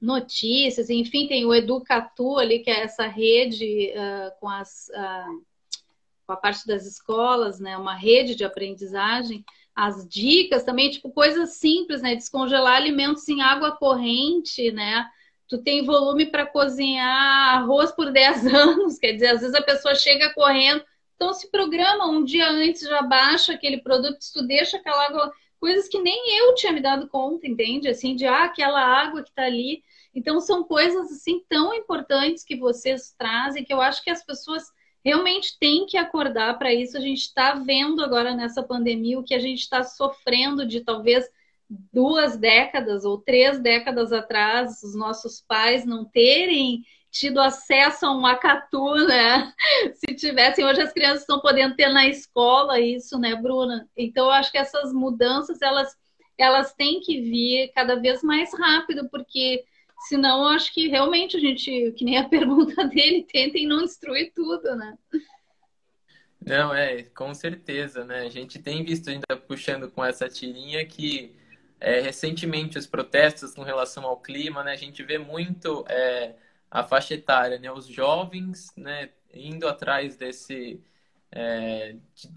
notícias, enfim, tem o Educatu ali, que é essa rede com a parte das escolas, né? Uma rede de aprendizagem. As dicas também, tipo, coisas simples, né? Descongelar alimentos em água corrente, né? Tu tem volume para cozinhar arroz por 10 anos, quer dizer, às vezes a pessoa chega correndo, então se programa um dia antes, já baixa aquele produto, tu deixa aquela água, coisas que nem eu tinha me dado conta, entende? Assim, de aquela água que tá ali. Então são coisas assim tão importantes que vocês trazem que eu acho que as pessoas realmente têm que acordar para isso. A gente está vendo agora nessa pandemia o que a gente está sofrendo de talvez 2 décadas ou 3 décadas atrás, os nossos pais não terem tido acesso a um Acatu, né? Se tivessem, hoje as crianças estão podendo ter na escola isso, né, Bruna? Então, eu acho que essas mudanças, elas têm que vir cada vez mais rápido, porque senão eu acho que realmente a gente, que nem a pergunta dele, tentem não destruir tudo, né? Não, com certeza, né? A gente tem visto ainda puxando com essa tirinha que recentemente os protestos com relação ao clima, né? A gente vê muito a faixa etária, né? Os jovens, né? Indo atrás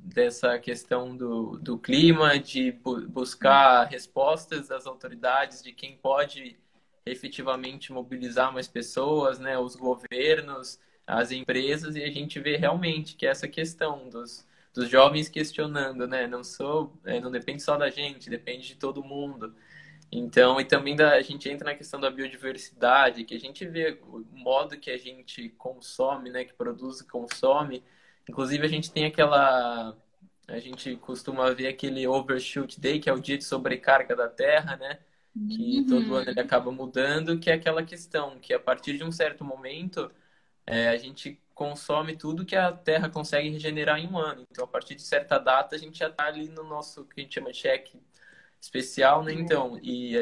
dessa questão do clima, de buscar respostas das autoridades, de quem pode efetivamente mobilizar mais pessoas, né? Os governos, as empresas, e a gente vê realmente que essa questão dos jovens questionando, né? Não depende só da gente, depende de todo mundo. Então, e também a gente entra na questão da biodiversidade, que a gente vê o modo que a gente consome, né? Que produz e consome. Inclusive, a gente costuma ver aquele Overshoot Day, que é o dia de sobrecarga da Terra, né? Que todo ano ele acaba mudando, que é aquela questão que a partir de um certo momento a gente consome tudo que a Terra consegue regenerar em um ano. Então, a partir de certa data, a gente já está ali no nosso, que a gente chama de cheque especial, né? Então, e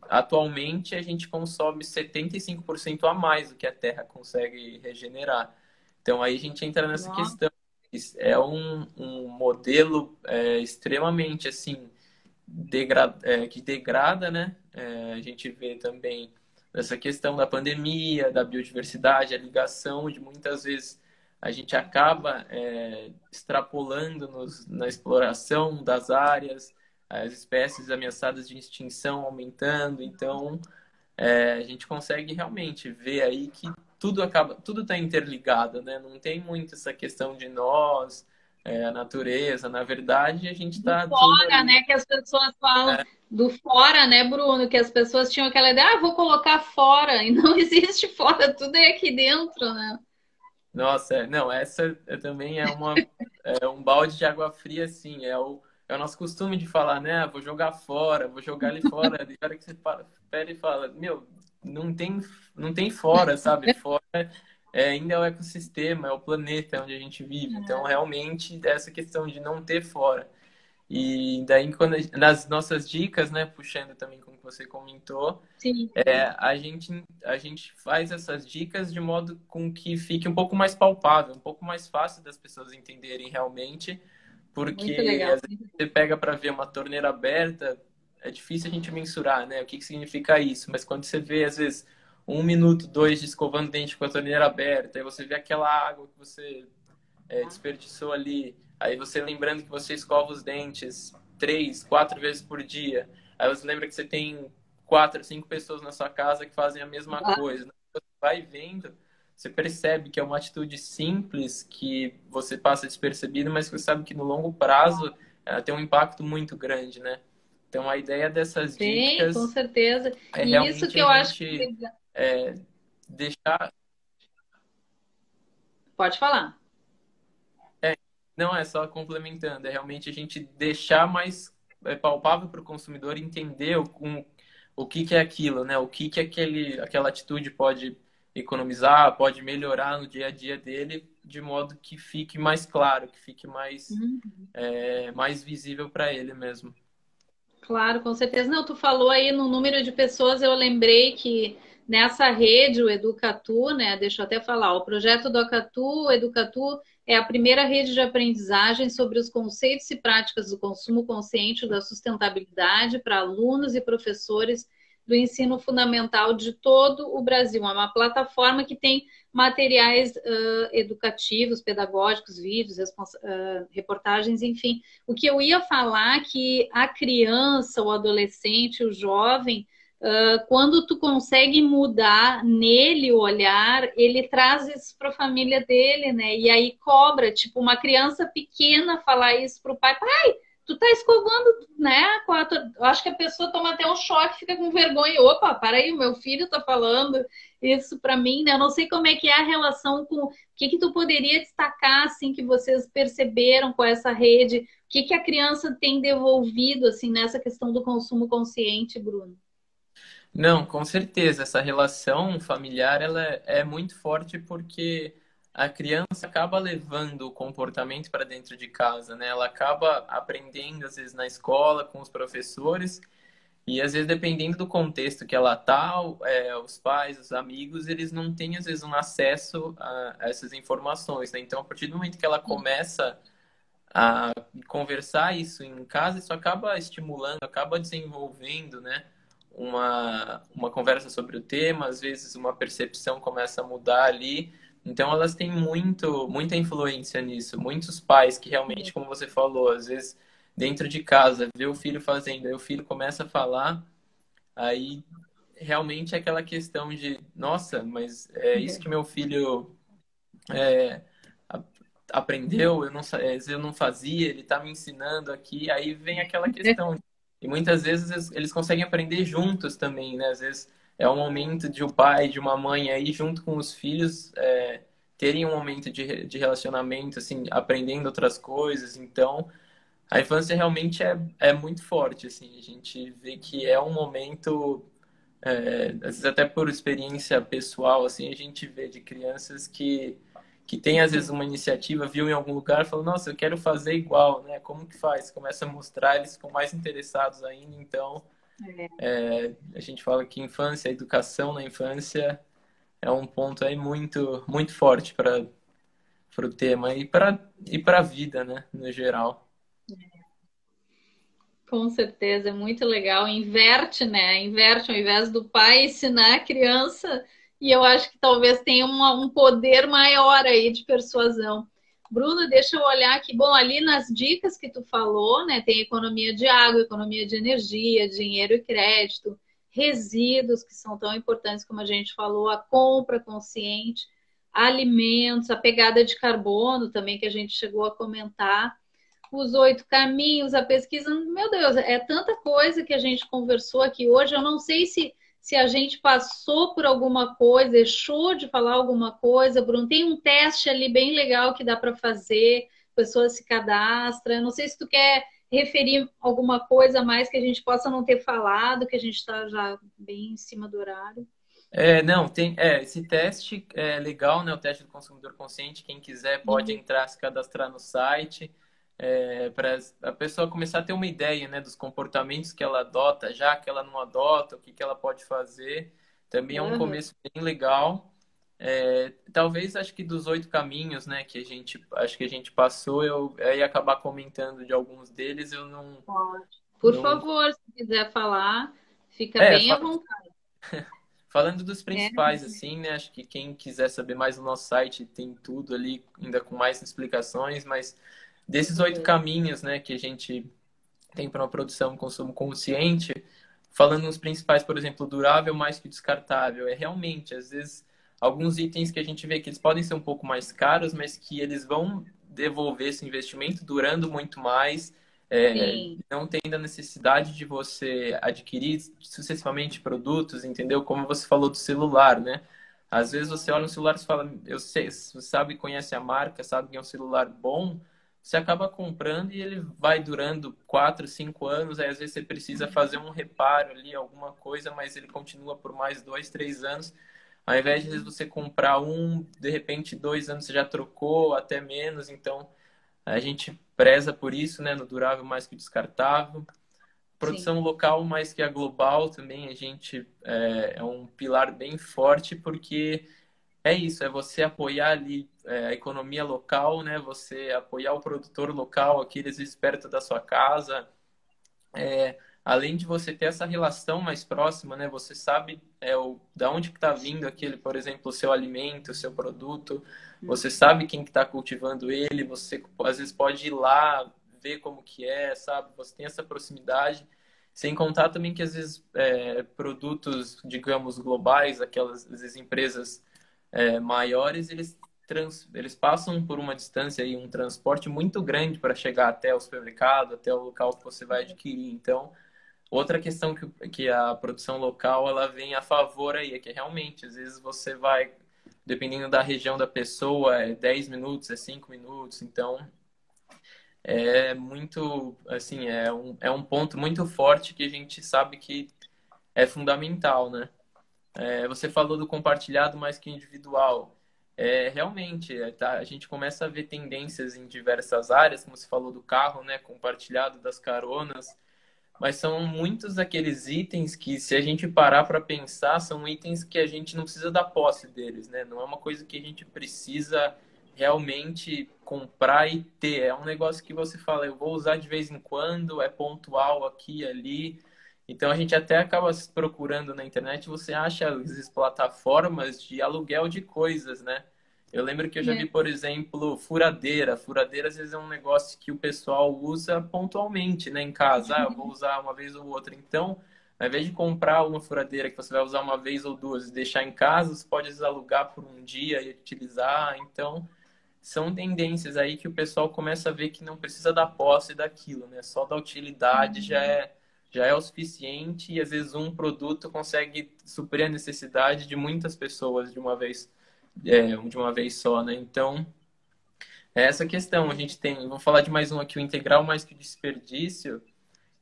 atualmente, a gente consome 75% a mais do que a Terra consegue regenerar. Então aí a gente entra nessa Nossa, questão. É um modelo extremamente assim que degrada, né? A gente vê também essa questão da pandemia, da biodiversidade, a ligação de muitas vezes a gente acaba extrapolando na exploração das áreas, as espécies ameaçadas de extinção aumentando, então a gente consegue realmente ver aí que tudo está interligado, né? Não tem muito essa questão de nós, a natureza. Na verdade, a gente do está tudo fora, ali. né? Que as pessoas falam É, do fora, né, Bruno? Que as pessoas tinham aquela ideia, vou colocar fora, e não existe fora, tudo é aqui dentro, né? nossa, não, essa também um balde de água fria, assim, é o nosso costume de falar, né? Vou jogar fora, vou jogar ali fora. E a hora que você pera e fala, meu, não tem fora, sabe? Fora ainda é o ecossistema, é o planeta onde a gente vive. Então, realmente, essa questão de não ter fora. E daí, nas nossas dicas, né, puxando também como você comentou, Sim, a gente faz essas dicas de modo com que fique um pouco mais palpável, um pouco mais fácil das pessoas entenderem realmente, muito porque legal. às vezes você pega para ver uma torneira aberta, é difícil a gente mensurar, né, o que significa isso, mas quando você vê, às vezes, 1 minuto, dois de escovando dente com a torneira aberta, aí você vê aquela água que você desperdiçou ali. Aí você lembrando que você escova os dentes 3, 4 vezes por dia. Aí você lembra que você tem 4, 5 pessoas na sua casa que fazem a mesma coisa. Você vai vendo, você percebe que é uma atitude simples que você passa despercebido, mas que você sabe que no longo prazo ela tem um impacto muito grande, né? Então a ideia dessas Tem, com dicas certeza. é E isso realmente que a eu acho gente que... é, deixar. Pode falar. Não, é só complementando, é realmente a gente deixar mais palpável para o consumidor entender o que que é aquilo, né? O que que aquela atitude pode economizar, pode melhorar no dia a dia dele, de modo que fique mais claro, que fique mais visível para ele mesmo. Claro, com certeza. Não, tu falou aí no número de pessoas, eu lembrei que nessa rede, o Educatu, né? Deixa eu até falar, o projeto do Acatu, Educatu, é a primeira rede de aprendizagem sobre os conceitos e práticas do consumo consciente e da sustentabilidade para alunos e professores do ensino fundamental de todo o Brasil. É uma plataforma que tem materiais educativos, pedagógicos, vídeos, reportagens, enfim. O que eu ia falar é que a criança, o adolescente, o jovem, quando tu consegue mudar nele o olhar, ele traz isso para a família dele, né? E aí cobra, tipo, uma criança pequena falar isso para o pai, pai, tu tá escovando, né? Eu acho que a pessoa toma até um choque, fica com vergonha. Opa, para aí, o meu filho tá falando isso para mim, né? Eu não sei como é que é a relação com o que tu poderia destacar assim que vocês perceberam com essa rede, o que a criança tem devolvido assim nessa questão do consumo consciente, Bruno? Não, com certeza. Essa relação familiar ela é muito forte porque a criança acaba levando o comportamento para dentro de casa, né? Ela acaba aprendendo, às vezes, na escola, com os professores, e às vezes, dependendo do contexto que ela tá, os pais, os amigos, eles não têm, às vezes, um acesso a essas informações, né? Então, a partir do momento que ela começa a conversar isso em casa, isso acaba estimulando, acaba desenvolvendo, né? Uma conversa sobre o tema, às vezes uma percepção começa a mudar ali. Então elas têm muita influência nisso. Muitos pais que realmente, como você falou, às vezes dentro de casa, vê o filho fazendo, aí o filho começa a falar, aí realmente é aquela questão de, nossa, mas é isso que meu filho é, a- aprendeu, eu não fazia, ele está me ensinando aqui, aí vem aquela questão. E muitas vezes eles conseguem aprender juntos também, né? Às vezes é um momento de um pai, de uma mãe aí junto com os filhos terem um momento de relacionamento, assim, aprendendo outras coisas. Então, a infância realmente é muito forte, assim. A gente vê que é um momento, às vezes até por experiência pessoal, assim, a gente vê de crianças que tem às vezes uma iniciativa, viu em algum lugar, falou, nossa, eu quero fazer igual, né? Como que faz? Começa a mostrar, eles ficam mais interessados ainda. Então, a gente fala que educação na infância é um ponto aí muito, muito forte pro tema e para a vida, né, no geral. Com certeza, é muito legal. Inverte, né? Inverte ao invés do pai ensinar a criança, e eu acho que talvez tenha um poder maior aí de persuasão. Bruna, deixa eu olhar aqui. Bom, ali nas dicas que tu falou, né? Tem economia de água, economia de energia, dinheiro e crédito, resíduos, que são tão importantes como a gente falou, a compra consciente, alimentos, a pegada de carbono também que a gente chegou a comentar, os 8 caminhos, a pesquisa. Meu Deus, é tanta coisa que a gente conversou aqui hoje. Eu não sei se a gente passou por alguma coisa, deixou de falar alguma coisa. Bruno, tem um teste ali bem legal que dá para fazer, a pessoa se cadastra. Eu não sei se tu quer referir alguma coisa a mais que a gente possa não ter falado, que a gente está já bem em cima do horário. Não, esse teste é legal, né? O teste do consumidor consciente. Quem quiser pode entrar, se cadastrar no site, para a pessoa começar a ter uma ideia, né, dos comportamentos que ela adota, já que ela não adota, o que que ela pode fazer. Também é um Uhum. começo bem legal. Talvez acho que dos 8 caminhos, né, que acho que a gente passou, eu ia acabar comentando de alguns deles, eu não, Pode. Por não, favor, se quiser falar, fica é, bem à fa- vontade. falando dos É. principais, assim, né? Acho que quem quiser saber mais no nosso site tem tudo ali, ainda com mais explicações, mas desses 8 caminhos, né, que a gente tem para uma produção e consumo consciente, falando nos principais, por exemplo, durável mais que descartável, é realmente, às vezes, alguns itens que a gente vê que eles podem ser um pouco mais caros, mas que eles vão devolver esse investimento durando muito mais, Sim, não tendo a necessidade de você adquirir sucessivamente produtos, entendeu? Como você falou do celular, né? Às vezes você olha no celular e fala, eu sei, você sabe, conhece a marca, sabe que é um celular bom, você acaba comprando e ele vai durando 4, 5 anos, aí às vezes você precisa fazer um reparo ali, alguma coisa, mas ele continua por mais 2, 3 anos. Ao invés de às vezes, você comprar um, de repente 2 anos você já trocou, até menos, então a gente preza por isso, né, no durável mais que descartável. sim. Produção local mais que a global também, a gente é um pilar bem forte, porque é isso, é você apoiar ali a economia local, né? Você apoiar o produtor local, aqui às vezes perto da sua casa. Além de você ter essa relação mais próxima, né? Você sabe da onde que está vindo aquele, por exemplo, o seu alimento, o seu produto. Você sabe quem que está cultivando ele. Você às vezes pode ir lá ver como que é, sabe? Você tem essa proximidade. Sem contar também que às vezes produtos, digamos, globais, aquelas às vezes, empresas maiores, eles passam por uma distância e um transporte muito grande para chegar até o supermercado, até o local que você vai adquirir. Então, outra questão que a produção local ela vem a favor aí, é que realmente, às vezes você vai, dependendo da região da pessoa, é 10 minutos, é 5 minutos, então é muito, assim, é um ponto muito forte que a gente sabe que é fundamental, né? Você falou do compartilhado mais que individual. Realmente, a gente começa a ver tendências em diversas áreas, como você falou do carro, né? Compartilhado das caronas, mas são muitos daqueles itens que, se a gente parar para pensar, são itens que a gente não precisa da posse deles, né? Não é uma coisa que a gente precisa realmente comprar e ter. É um negócio que você fala, eu vou usar de vez em quando, é pontual aqui e ali. Então a gente até acaba se procurando na internet, você acha às vezes plataformas de aluguel de coisas, né? Eu lembro que eu já vi, É. por exemplo, furadeira. Furadeira às vezes é um negócio que o pessoal usa pontualmente, né, em casa. Ah, eu vou usar uma vez ou outra. Então, ao invés de comprar uma furadeira que você vai usar uma vez ou duas e deixar em casa, você pode alugar por um dia e utilizar. Então, são tendências aí que o pessoal começa a ver que não precisa da posse daquilo, né? Só da utilidade já é o suficiente e às vezes um produto consegue suprir a necessidade de muitas pessoas de uma vez só, né? Então, é essa questão. A gente tem, vou falar de mais um aqui, o integral mais que o desperdício,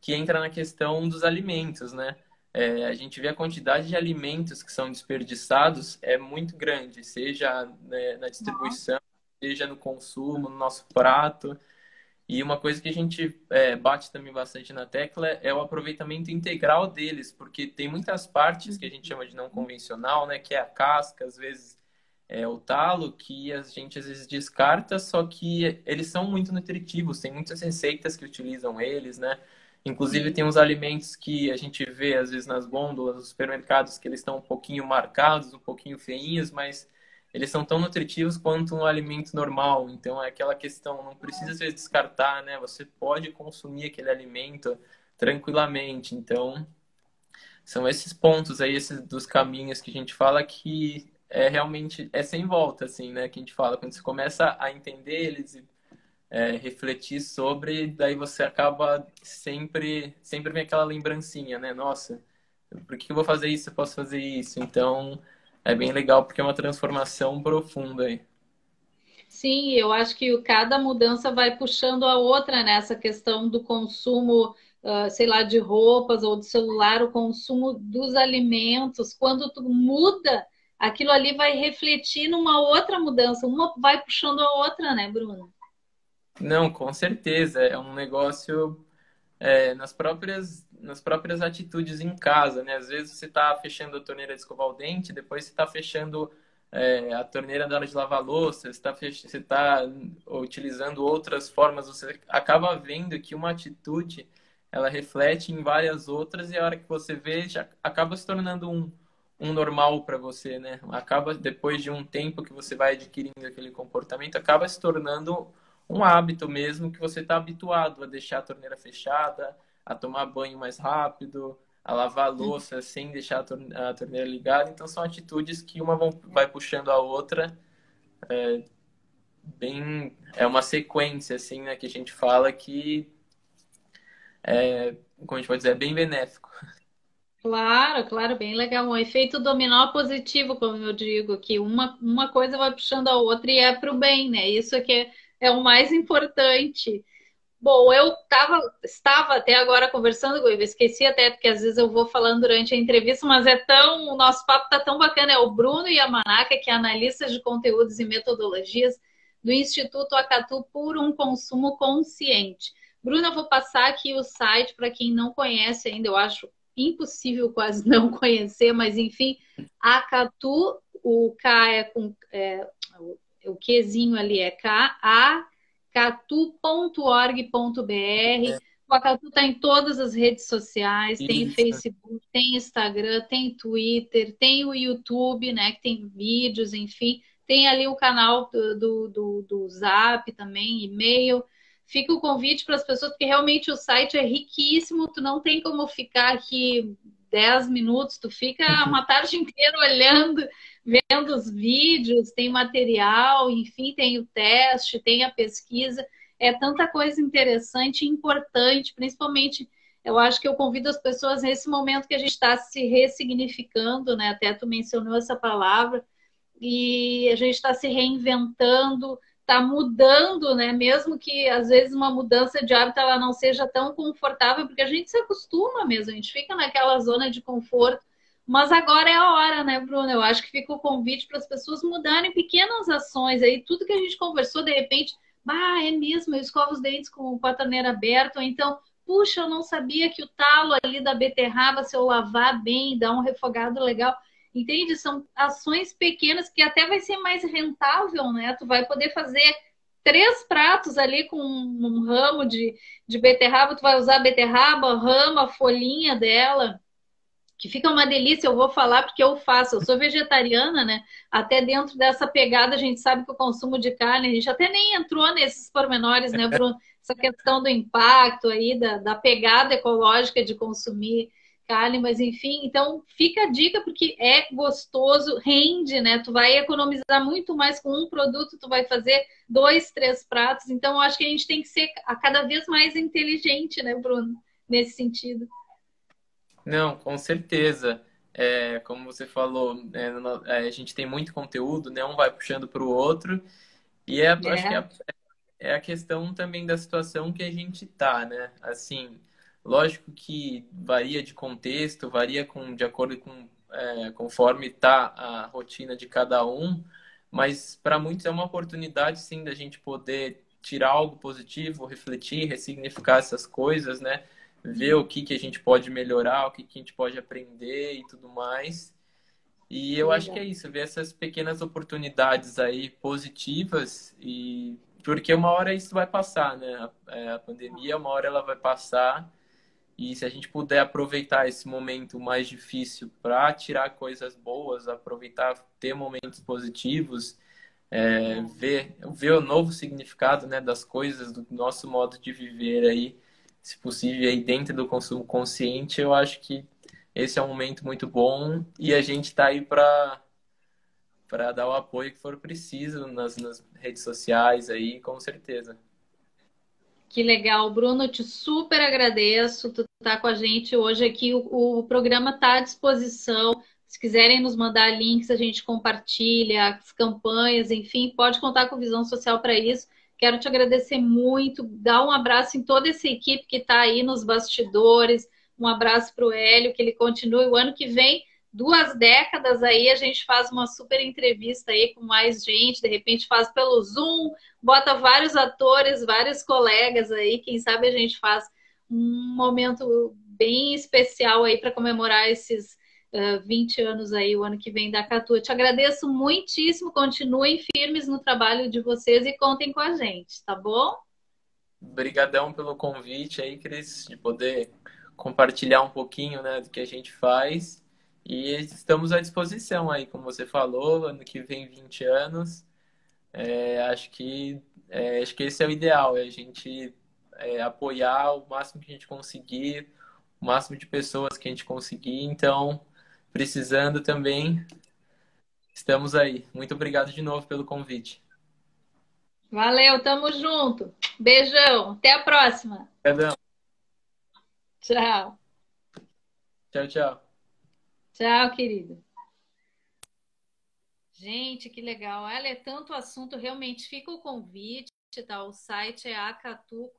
que entra na questão dos alimentos, né? A gente vê a quantidade de alimentos que são desperdiçados é muito grande, seja, né, na distribuição, seja no consumo, no nosso prato. E uma coisa que a gente bate também bastante na tecla é o aproveitamento integral deles, porque tem muitas partes que a gente chama de não convencional, né? Que é a casca, às vezes o talo, que a gente às vezes descarta, só que eles são muito nutritivos, tem muitas receitas que utilizam eles, né? Inclusive Sim. tem uns alimentos que a gente vê às vezes nas gôndolas dos supermercados que eles estão um pouquinho marcados, um pouquinho feinhos, mas eles são tão nutritivos quanto um alimento normal. Então é aquela questão, não precisa se descartar, né? Você pode consumir aquele alimento tranquilamente. Então, são esses pontos aí, esses dos caminhos que a gente fala que é realmente é sem volta, assim, né? Que a gente fala quando você começa a entender eles e refletir sobre, daí você acaba sempre vem aquela lembrancinha, né? Nossa, por que eu vou fazer isso? Eu posso fazer isso. Então, é bem legal porque é uma transformação profunda aí. Sim, eu acho que cada mudança vai puxando a outra nessa questão do consumo, sei lá, de roupas ou de celular, o consumo dos alimentos. Quando tu muda, aquilo ali vai refletir numa outra mudança, uma vai puxando a outra, né, Bruna? Não, com certeza, é um negócio nas próprias atitudes em casa, né? Às vezes você está fechando a torneira de escovar o dente, depois você está fechando a torneira na hora de lavar a louça, você tá utilizando outras formas, você acaba vendo que uma atitude ela reflete em várias outras e a hora que você vê já acaba se tornando um normal para você, né? Acaba depois de um tempo que você vai adquirindo aquele comportamento, acaba se tornando um hábito mesmo que você está habituado a deixar a torneira fechada, a tomar banho mais rápido, a lavar a louça sem deixar a torneira ligada. Então, são atitudes que vai puxando a outra. É uma sequência, assim, né, que a gente fala que, como a gente pode dizer, é bem benéfico. Claro, claro, bem legal. Um efeito dominó positivo, como eu digo, que uma coisa vai puxando a outra e é para o bem, né? Isso é que é o mais importante. Bom, estava até agora conversando, Guiva, esqueci até, porque às vezes eu vou falando durante a entrevista, mas o nosso papo tá tão bacana, é o Bruno Yamanaka, que é analista de conteúdos e metodologias do Instituto Acatu por um consumo consciente. Bruno, eu vou passar aqui o site para quem não conhece ainda, eu acho impossível quase não conhecer, mas enfim, Acatu, o K é com o Qzinho ali é K, A catu.org.br. O Acatu está em todas as redes sociais, tem Isso. Facebook, tem Instagram, tem Twitter, tem o YouTube, né? Que tem vídeos, enfim. Tem ali o canal do Zap também, e-mail. Fica o convite para as pessoas, porque realmente o site é riquíssimo, tu não tem como ficar aqui 10 minutos, tu fica uma tarde inteira olhando, vendo os vídeos, tem material, enfim, tem o teste, tem a pesquisa. É tanta coisa interessante e importante, principalmente eu acho que eu convido as pessoas nesse momento que a gente está se ressignificando, né? Até tu mencionou essa palavra, e a gente está se reinventando, está mudando, né? Mesmo que às vezes uma mudança de hábito ela não seja tão confortável, porque a gente se acostuma mesmo, a gente fica naquela zona de conforto. Mas agora é a hora, né, Bruno? Eu acho que fica o convite para as pessoas mudarem pequenas ações aí, tudo que a gente conversou, de repente, bah, é mesmo, eu escovo os dentes com a torneira aberta, ou então, puxa, eu não sabia que o talo ali da beterraba, se eu lavar bem, dar um refogado legal. Entende? São ações pequenas que até vai ser mais rentável, né? Tu vai poder fazer 3 pratos ali com um ramo de beterraba, tu vai usar a beterraba, rama, a folhinha dela, que fica uma delícia, eu vou falar porque eu faço, eu sou vegetariana, né? Até dentro dessa pegada, a gente sabe que o consumo de carne, a gente até nem entrou nesses pormenores, né, Bruno? Essa questão do impacto aí, da pegada ecológica de consumir carne, mas enfim, então fica a dica porque é gostoso, rende, né? Tu vai economizar muito mais com um produto, tu vai fazer 2, 3 pratos, então eu acho que a gente tem que ser a cada vez mais inteligente, né, Bruno? Nesse sentido. Não, com certeza. Como você falou, a gente tem muito conteúdo, né? Um vai puxando para o outro. E acho que É. é a questão também da situação que a gente tá, né? Assim, lógico que varia de contexto, varia de acordo com conforme tá a rotina de cada um, mas para muitos é uma oportunidade sim da gente poder tirar algo positivo, refletir, ressignificar essas coisas, né? Ver o que a gente pode melhorar, o que a gente pode aprender e tudo mais. E Que eu acho que é legal. isso, ver essas pequenas oportunidades aí positivas e porque uma hora isso vai passar, né? A pandemia, uma hora ela vai passar e se a gente puder aproveitar esse momento mais difícil para tirar coisas boas, aproveitar, ter momentos positivos, ver o novo significado, né, das coisas, do nosso modo de viver aí, se possível, aí dentro do consumo consciente, eu acho que esse é um momento muito bom e a gente está aí para dar o apoio que for preciso nas redes sociais aí, com certeza. Que legal, Bruno, eu te super agradeço. Tu tá com a gente hoje aqui. O programa está à disposição. Se quiserem nos mandar links, a gente compartilha as campanhas, enfim, pode contar com Visão Social para isso. Quero te agradecer muito, dar um abraço em toda essa equipe que está aí nos bastidores. Um abraço para o Hélio, que ele continue o ano que vem. 2 décadas aí, a gente faz uma super entrevista aí com mais gente, de repente faz pelo Zoom, bota vários atores, vários colegas aí, quem sabe a gente faz um momento bem especial aí para comemorar esses 20 anos aí, o ano que vem da Catu. Eu te agradeço muitíssimo, continuem firmes no trabalho de vocês e contem com a gente, tá bom? Obrigadão pelo convite aí, Cris, de poder compartilhar um pouquinho, né, do que a gente faz. E estamos à disposição aí, como você falou, ano que vem 20 anos. Acho que esse é o ideal, é a gente apoiar o máximo que a gente conseguir, o máximo de pessoas que a gente conseguir. Então, precisando também, estamos aí. Muito obrigado de novo pelo convite. Valeu, tamo junto. Beijão, até a próxima. Obrigadão. Tchau. Tchau, tchau. Tchau, querido. Gente, que legal. Olha, é tanto assunto, realmente fica o convite, tá? O site é acatu.org.br.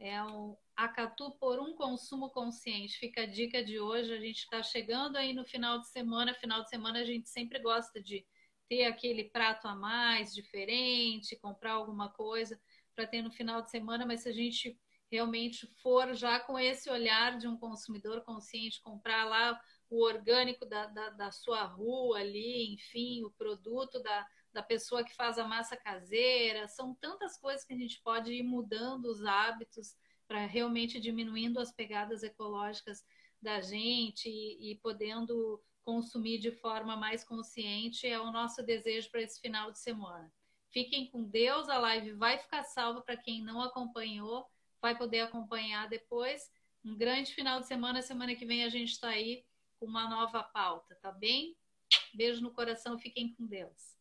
É o Acatu por um consumo consciente. Fica a dica de hoje. A gente está chegando aí no final de semana. Final de semana a gente sempre gosta de ter aquele prato a mais, diferente, comprar alguma coisa para ter no final de semana, mas se a gente realmente for já com esse olhar de um consumidor consciente, comprar lá o orgânico da sua rua ali, enfim, o produto da pessoa que faz a massa caseira. São tantas coisas que a gente pode ir mudando os hábitos para realmente diminuindo as pegadas ecológicas da gente e podendo consumir de forma mais consciente. É o nosso desejo para esse final de semana. Fiquem com Deus, a live vai ficar salva para quem não acompanhou, vai poder acompanhar depois. Um grande final de semana. Semana que vem a gente está aí com uma nova pauta, tá bem? Beijo no coração, fiquem com Deus.